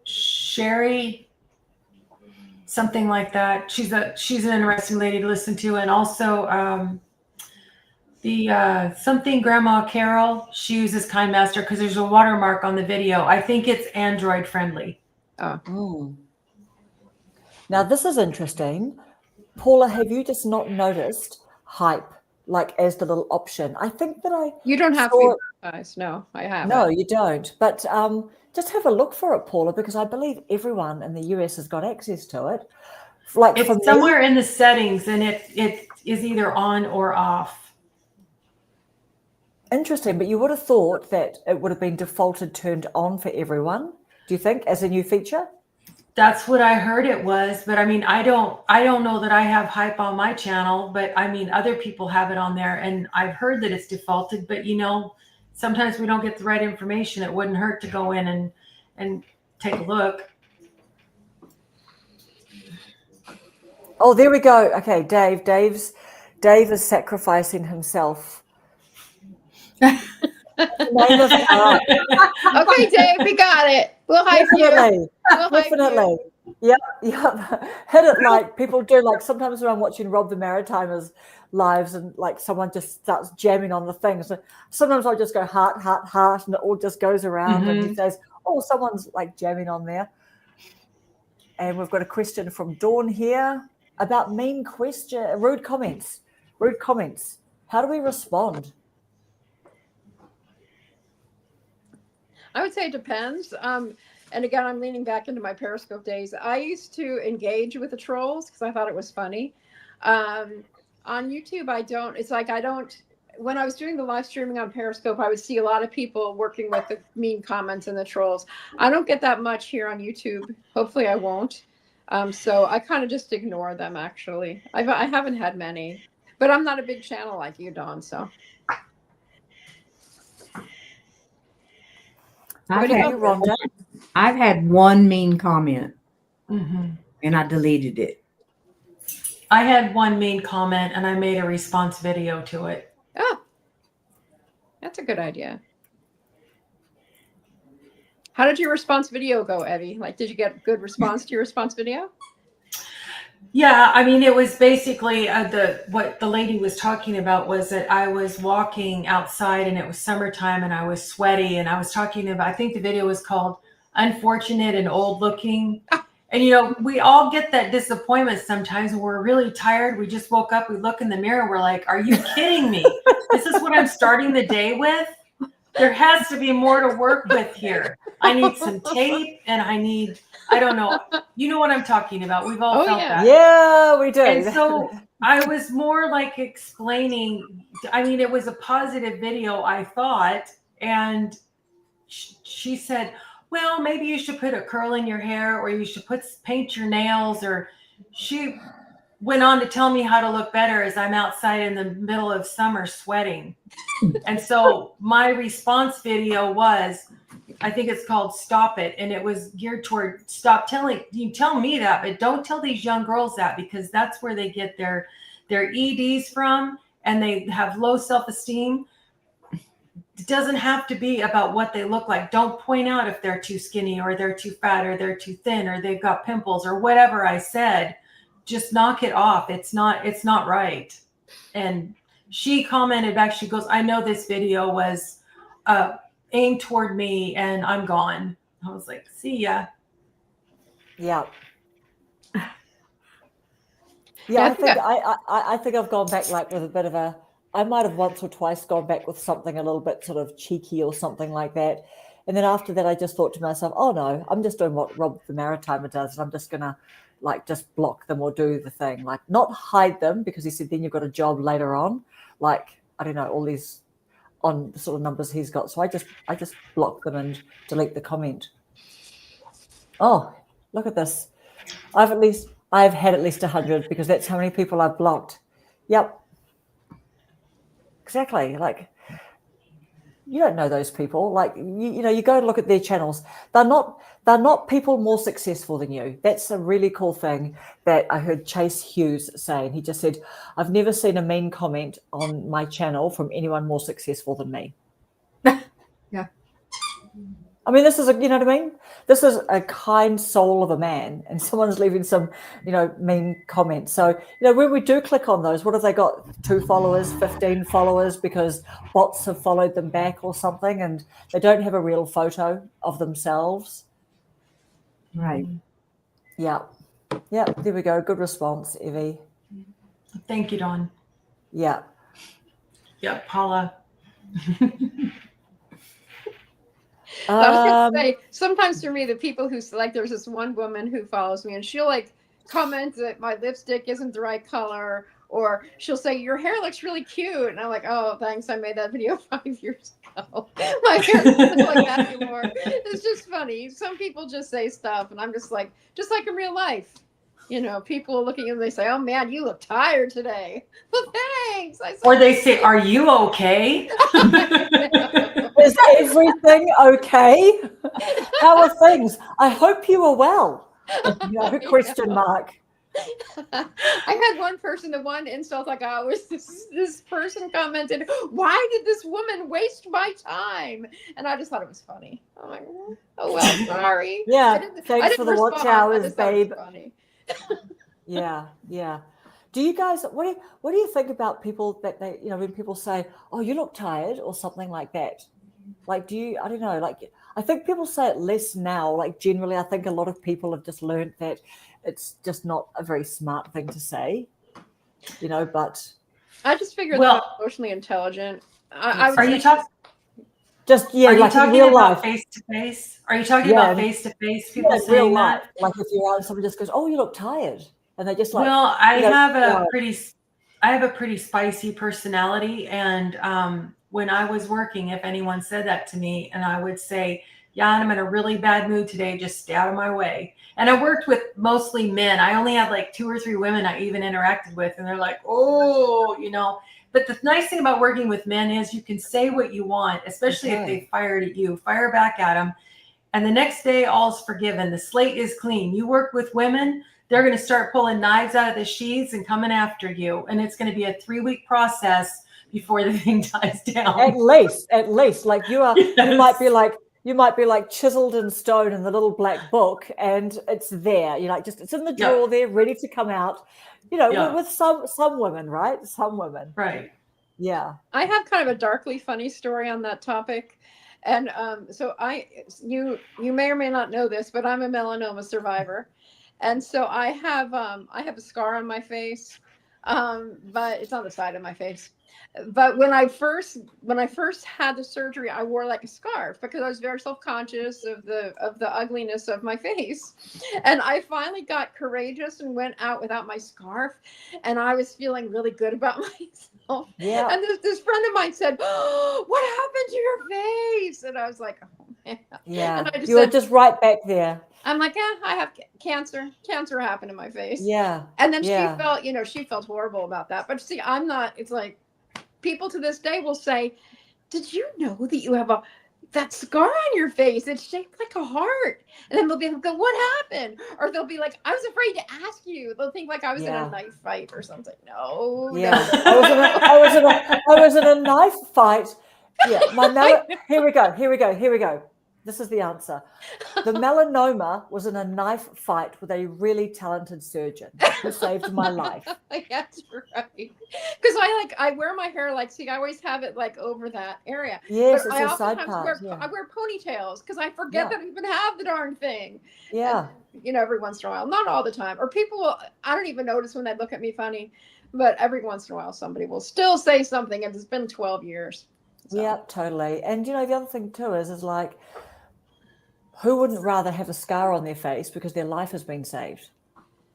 Speaker 3: Sherry, something like that. She's an interesting lady to listen to, and also the something Grandma Carol. She uses KindMaster because there's a watermark on the video. I think it's Android friendly.
Speaker 2: Oh. Now this is interesting. Paula, have you just not noticed Hype like as the little option? I think that
Speaker 1: You don't have to be monetized. No, I haven't.
Speaker 2: No, you don't. But just have a look for it, Paula, because I believe everyone in the US has got access to it. Like
Speaker 3: It's somewhere in the settings, and it is either on or off.
Speaker 2: Interesting, but you would have thought that it would have been defaulted turned on for everyone. Do you think, as a new feature?
Speaker 3: That's what I heard it was, but I mean, I don't know that I have Hype on my channel, but I mean, other people have it on there, and I've heard that it's defaulted. But sometimes we don't get the right information. It wouldn't hurt to go in and take a look.
Speaker 2: Oh, there we go. Okay, Dave is sacrificing himself.
Speaker 1: Okay, Dave, we got it. We'll hype you.
Speaker 2: Definitely. Yep. Hit it like people do. Like sometimes when I'm watching Rob the Maritimer's lives and like someone just starts jamming on the thing. So sometimes I'll just go heart, heart, heart, and it all just goes around and he says, "Oh, someone's like jamming on there." And we've got a question from Dawn here about rude comments. Rude comments. How do we respond?
Speaker 1: I would say it depends. And again, I'm leaning back into my Periscope days. I used to engage with the trolls because I thought it was funny. On YouTube, I don't. It's like I don't. When I was doing the live streaming on Periscope, I would see a lot of people working with the mean comments and the trolls. I don't get that much here on YouTube. Hopefully, I won't. So I kind of just ignore them. Actually, I haven't had many, but I'm not a big channel like you, Dawn. So.
Speaker 4: I've had one mean comment, and I deleted it.
Speaker 3: I had one mean comment, and I made a response video to it.
Speaker 1: Oh, that's a good idea. How did your response video go, Evie? Like, did you get good response to your response video?
Speaker 3: Yeah, I mean, it was basically what the lady was talking about was that I was walking outside and it was summertime and I was sweaty, and I was talking about, I think the video was called Unfortunate and Old Looking. And, we all get that disappointment sometimes when we're really tired. We just woke up, we look in the mirror, we're like, are you kidding me? This is what I'm starting the day with? There has to be more to work with here. I need some tape and I don't know. You know what I'm talking about. We've all felt that.
Speaker 2: Yeah, we do.
Speaker 3: And so I was more like explaining, I mean, it was a positive video, I thought. And she said, well, maybe you should put a curl in your hair, or you should paint your nails. Or she went on to tell me how to look better as I'm outside in the middle of summer sweating. And so my response video was, I think it's called Stop It. And it was geared toward you tell me that, but don't tell these young girls that, because that's where they get their EDs from, and they have low self-esteem. It doesn't have to be about what they look like. Don't point out if they're too skinny or they're too fat or they're too thin or they've got pimples or whatever I said. Just knock it off. It's not right. And she commented back, she goes, I know this video was aimed toward me and I'm gone. I was like, see ya.
Speaker 2: Yeah. Yeah, I think I've gone back like with a bit of I might have once or twice gone back with something a little bit sort of cheeky or something like that. And then after that, I just thought to myself, oh no, I'm just doing what Rob the Maritimer does. And I'm just going to like just block them or do the thing, like not hide them, because he said then you've got a job later on. Like, I don't know, all these on the sort of numbers he's got. So I just block them and delete the comment. Oh, look at this. I've at least I've had at least 100 because that's how many people I've blocked. Yep. Exactly. Like, you don't know those people. Like, you know, you go and look at their channels. They're not people more successful than you. That's a really cool thing that I heard Chase Hughes say. And he just said, I've never seen a mean comment on my channel from anyone more successful than me.
Speaker 4: Yeah.
Speaker 2: I mean, this is you know what I mean? This is a kind soul of a man, and someone's leaving some, you know, mean comments. So, you know, when we do click on those, what have they got? 2 followers, 15 followers because bots have followed them back or something, and they don't have a real photo of themselves.
Speaker 4: Right.
Speaker 2: Yeah. Yeah. There we go. Good response, Evie.
Speaker 3: Thank you, Dawn.
Speaker 2: Yeah.
Speaker 3: Yep, Paula.
Speaker 1: I was gonna say, sometimes for me, the people who like, there's this one woman who follows me, and she'll like comment that my lipstick isn't the right color, or she'll say your hair looks really cute, and I'm like, oh, thanks, I made that video 5 years ago. My hair doesn't look like that anymore. It's just funny. Some people just say stuff, and I'm just like in real life. You know, people looking and they say, "Oh man, you look tired today." Well, thanks.
Speaker 3: Or they say, "Are you okay?"
Speaker 2: Is everything okay? How are things? I hope you are well. No question mark.
Speaker 1: I had one person, the one insult I got was this person commented, "Why did this woman waste my time?" And I just thought it was funny. I'm like, oh well, sorry.
Speaker 2: Yeah, thanks for the
Speaker 1: respond.
Speaker 2: watch
Speaker 1: I
Speaker 2: hours,
Speaker 1: just thought it
Speaker 2: babe.
Speaker 1: was funny.
Speaker 2: Yeah. Do you guys, what do you think about people that they, you know, when people say, "Oh, you look tired," or something like that? Like, I don't know, like, I think people say it less now. Like, generally, I think a lot of people have just learned that it's just not a very smart thing to say, you know, but.
Speaker 1: I just figured
Speaker 3: Well,
Speaker 1: that I'm emotionally intelligent. I would
Speaker 3: Are
Speaker 1: say
Speaker 3: you talking?
Speaker 2: Just, yeah,
Speaker 3: Are you
Speaker 2: like in
Speaker 3: talking
Speaker 2: real
Speaker 3: about
Speaker 2: life.
Speaker 3: face to face? Are you talking
Speaker 2: Yeah,
Speaker 3: about face to face? People
Speaker 2: in real
Speaker 3: saying
Speaker 2: life.
Speaker 3: that?
Speaker 2: Like, if you're out and someone just goes, "Oh, you look tired," and they just like.
Speaker 3: Well, I
Speaker 2: you know,
Speaker 3: have a pretty spicy personality, and when I was working, if anyone said that to me, and I would say, "Yeah, I'm in a really bad mood today. Just stay out of my way." And I worked with mostly men. I only had like 2 or 3 women I even interacted with, and they're like, "Oh, you know." But the nice thing about working with men is you can say what you want, especially if they fired at you. Fire back at them, and the next day all's forgiven. The slate is clean. You work with women, they're going to start pulling knives out of the sheaths and coming after you. And it's going to be a 3-week process before the thing dies down.
Speaker 2: At least, like you are,
Speaker 3: Yes.
Speaker 2: you might be like chiseled in stone in the little black book, and it's there. You're like, just it's in the drawer there, ready to come out. You know, with some women, right? Some women,
Speaker 3: right?
Speaker 2: Yeah.
Speaker 1: I have kind of a darkly funny story on that topic. And so you may or may not know this, but I'm a melanoma survivor. And so I have a scar on my face, but it's on the side of my face. But when I first had the surgery, I wore like a scarf because I was very self-conscious of the ugliness of my face. And I finally got courageous and went out without my scarf, and I was feeling really good about myself.
Speaker 2: Yeah.
Speaker 1: And this friend of mine said, "Oh, what happened to your face?" And I was like, "Oh man."
Speaker 2: Yeah.
Speaker 1: And I just
Speaker 2: You were just right back there.
Speaker 1: I'm like, "Yeah, I have cancer. Cancer happened in my face."
Speaker 2: Yeah.
Speaker 1: And then
Speaker 2: Yeah.
Speaker 1: she felt horrible about that. But see, I'm not. It's like people to this day will say, "Did you know that you have that scar on your face? It's shaped like a heart." And then they'll be like, "What happened?" Or they'll be like, "I was afraid to ask you." They'll think like I was in a knife fight or something. No.
Speaker 2: Yeah.
Speaker 1: No.
Speaker 2: I was in a knife fight. Yeah. Here we go. This is the answer. The melanoma was in a knife fight with a really talented surgeon who saved my life.
Speaker 1: That's right. Because I wear my hair like, see, I always have it like over that area.
Speaker 2: Yes,
Speaker 1: but
Speaker 2: it's
Speaker 1: I
Speaker 2: a side
Speaker 1: oftentimes
Speaker 2: part.
Speaker 1: I wear ponytails because I forget that I even have the darn thing.
Speaker 2: Yeah.
Speaker 1: And, you know, every once in a while, not all the time. Or people will, I don't even notice when they look at me funny, but every once in a while somebody will still say something, and it's been 12 years. So.
Speaker 2: Yeah, totally. And you know, the other thing too is like, who wouldn't rather have a scar on their face because their life has been saved,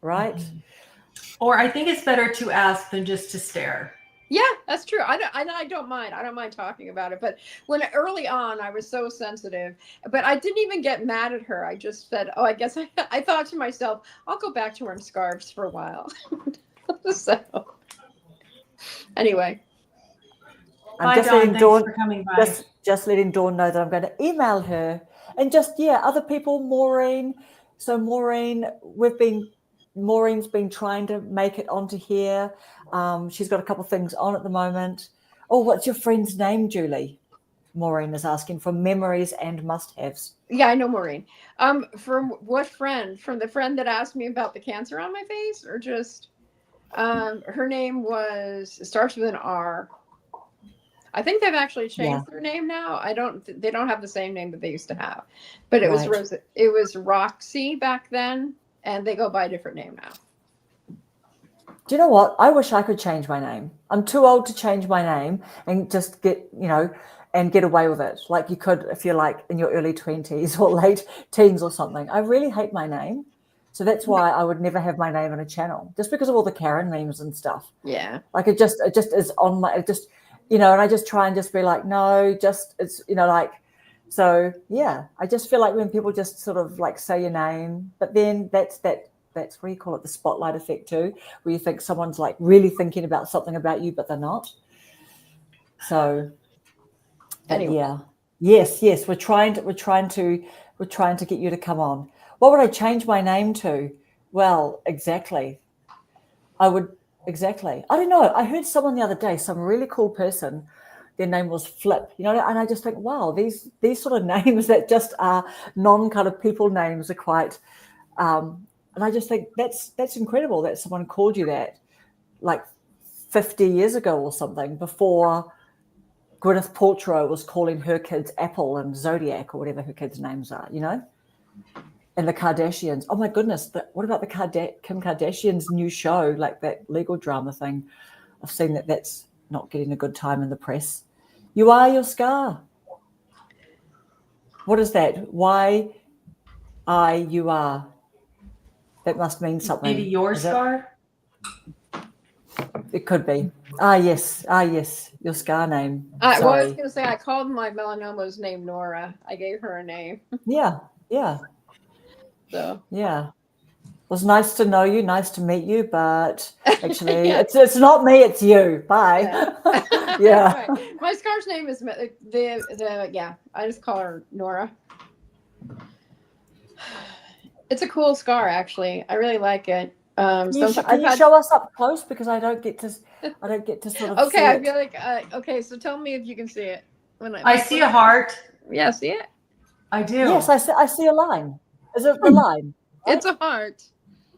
Speaker 2: right?
Speaker 3: Or I think it's better to ask than just to stare.
Speaker 1: Yeah, that's true. I don't mind. I don't mind talking about it. But when early on, I was so sensitive. But I didn't even get mad at her. I just said, "Oh, I guess I thought to myself, I'll go back to wearing scarves for a while." So anyway,
Speaker 2: I'm
Speaker 3: Bye,
Speaker 2: just
Speaker 3: Dawn.
Speaker 2: letting
Speaker 3: Thanks
Speaker 2: Dawn
Speaker 3: for coming by.
Speaker 2: just letting Dawn know that I'm going to email her and just other people. Maureen. So Maureen's been trying to make it onto here. She's got a couple of things on at the moment. Oh, what's your friend's name, Julie? Maureen is asking for memories and must-haves.
Speaker 1: yeah, I know Maureen. From what friend? From the friend that asked me about the cancer on my face, or just her name starts with an R. I think they've actually changed their name now. They don't have the same name that they used to have, but it was
Speaker 2: Right.
Speaker 1: it was Roxy back then, and they go by a different name now.
Speaker 2: Do you know what? I wish I could change my name. I'm too old to change my name and just get away with it like you could if you're like in your early 20s or late teens or something. I really hate my name. So that's why I would never have my name on a channel, just because of all the Karen memes and stuff.
Speaker 1: Yeah.
Speaker 2: Like it just is on my, and I just try and just be like, no, just, it's, so yeah, I just feel like when people just sort of like say your name, but then that's what you call it, the spotlight effect too, where you think someone's like really thinking about something about you, but they're not. So
Speaker 1: Anyway.
Speaker 2: yeah, yes, we're trying to get you to come on. What would I change my name to? Well, exactly. I don't know. I heard someone the other day, some really cool person, their name was Flip, and I just think, wow, these sort of names that just are non kind of people names are quite, and I just think that's incredible that someone called you that like 50 years ago or something, before Gwyneth Paltrow was calling her kids Apple and Zodiac or whatever her kids' names are, And the Kardashians. Oh my goodness! What about the Kim Kardashian's new show, like that legal drama thing? I've seen that's not getting a good time in the press. You are your scar. What is that? You are. That must mean something.
Speaker 3: Maybe your scar?
Speaker 2: It could be. Yes. Your scar name.
Speaker 1: I was
Speaker 2: Sorry.
Speaker 1: going to say I called my melanoma's name Nora. I gave her a name.
Speaker 2: Yeah.
Speaker 1: So
Speaker 2: yeah. It was nice to know you, nice to meet you, but actually it's not me, it's you. Bye. Yeah.
Speaker 1: Right. My scar's name is I just call her Nora. It's a cool scar, actually. I really like it.
Speaker 2: Can you show us up close, because I don't get to sort of
Speaker 1: okay,
Speaker 2: see
Speaker 1: I
Speaker 2: it.
Speaker 1: feel like okay, so tell me if you can see it.
Speaker 3: I see a heart.
Speaker 1: Yeah, see it?
Speaker 3: I do.
Speaker 2: Yes, I see a line. Is it the line?
Speaker 1: It's a heart.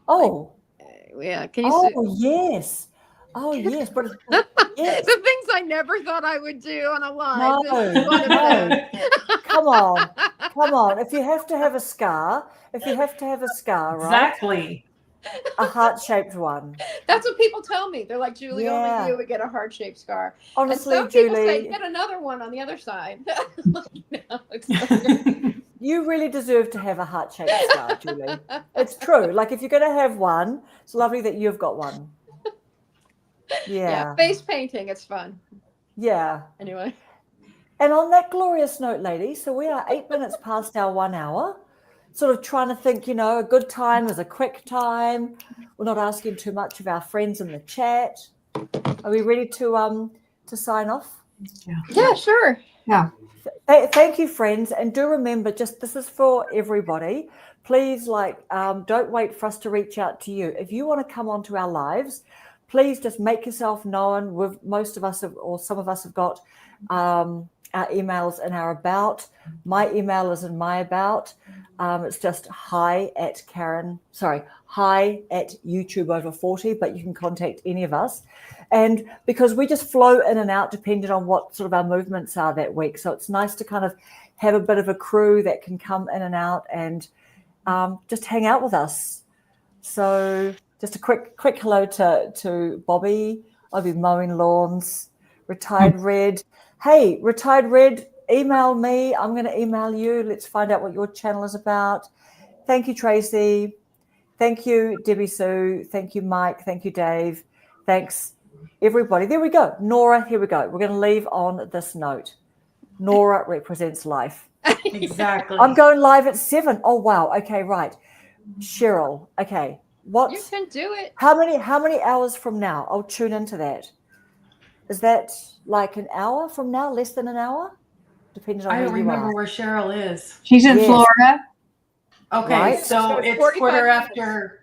Speaker 2: Oh.
Speaker 1: Yeah, can you see?
Speaker 2: Yes. Oh yes, but yes.
Speaker 1: The things I never thought I would do on a live.
Speaker 2: No. Come on. If you have to have a scar, right?
Speaker 3: Exactly.
Speaker 2: A heart-shaped one.
Speaker 1: That's what people tell me. They're like, Julie, only you would get a heart-shaped scar.
Speaker 2: Honestly,
Speaker 1: and some people
Speaker 2: Julie,
Speaker 1: say, get another one on the other side. No,
Speaker 2: you really deserve to have a heart-shaped scar, Julie. It's true. Like, if you're going to have one, it's lovely that you've got one. Yeah.
Speaker 1: Face painting, it's fun.
Speaker 2: Yeah.
Speaker 1: Anyway.
Speaker 2: And on that glorious note, ladies, so we are 8 minutes past our 1 hour. Sort of trying to think, a good time is a quick time. We're not asking too much of our friends in the chat. Are we ready to sign off?
Speaker 1: Yeah, sure.
Speaker 4: Yeah.
Speaker 2: Thank you, friends. And do remember, this is for everybody. Please, don't wait for us to reach out to you. If you want to come onto our lives, please just make yourself known. Most of us or some of us have got our emails in our about. My email is in my about. It's just hi at YouTube over 40, but you can contact any of us. And because we just flow in and out depending on what sort of our movements are that week. So it's nice to kind of have a bit of a crew that can come in and out and just hang out with us. So just a quick hello to Bobby. I'll be mowing lawns. Retired Red. Hey, Retired Red, email me. I'm going to email you. Let's find out what your channel is about. Thank you, Tracy. Thank you, Debbie Sue. Thank you, Mike. Thank you, Dave. Thanks, Everybody, there we go. Nora, here we go. We're going to leave on this note. Nora represents life.
Speaker 3: Exactly.
Speaker 2: I'm going live at 7. Oh, wow. Okay, right. Cheryl, okay. What?
Speaker 1: You can do it.
Speaker 2: How many hours from now? I'll tune into that. Is that like an hour from now? Less than an hour? Depending on
Speaker 3: I don't
Speaker 2: where you
Speaker 3: remember
Speaker 2: are.
Speaker 3: where Cheryl is.
Speaker 5: She's in
Speaker 2: Yes.
Speaker 5: Florida.
Speaker 3: Okay,
Speaker 2: Right.
Speaker 3: so
Speaker 1: So
Speaker 3: it's
Speaker 1: 45
Speaker 3: quarter
Speaker 1: minutes.
Speaker 3: after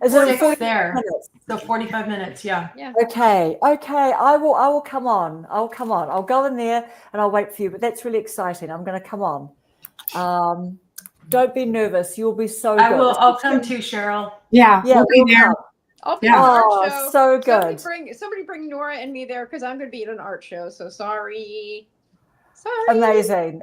Speaker 2: Is it
Speaker 3: 6
Speaker 2: 40
Speaker 3: there.
Speaker 2: minutes?
Speaker 3: So 45 minutes, yeah.
Speaker 2: Okay. I will come on. I'll come on. I'll go in there and I'll wait for you. But that's really exciting. I'm going to come on. Don't be nervous. You'll be so good.
Speaker 3: I'll come too, Cheryl.
Speaker 5: Yeah,
Speaker 2: Yeah,
Speaker 5: we'll be
Speaker 2: we'll
Speaker 5: there.
Speaker 2: come.
Speaker 1: I'll be
Speaker 5: Yeah.
Speaker 1: at an art
Speaker 2: Oh,
Speaker 1: show.
Speaker 2: so good.
Speaker 1: Somebody bring Nora and me there because I'm going to be at an art show. So sorry.
Speaker 2: Amazing.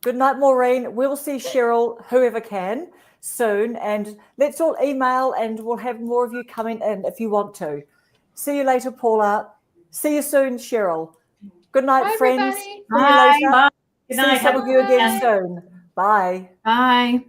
Speaker 2: Good night, Maureen. We'll see Cheryl, whoever can, soon. And let's all email and we'll have more of you coming in if you want to. See you later, Paula. See you soon, Cheryl. Good night,
Speaker 1: Bye,
Speaker 2: friends.
Speaker 1: everybody.
Speaker 2: See you
Speaker 5: Bye.
Speaker 2: later.
Speaker 3: Bye. Good
Speaker 2: See
Speaker 3: night.
Speaker 2: some of you again
Speaker 1: Bye.
Speaker 2: soon. Bye.
Speaker 4: Bye.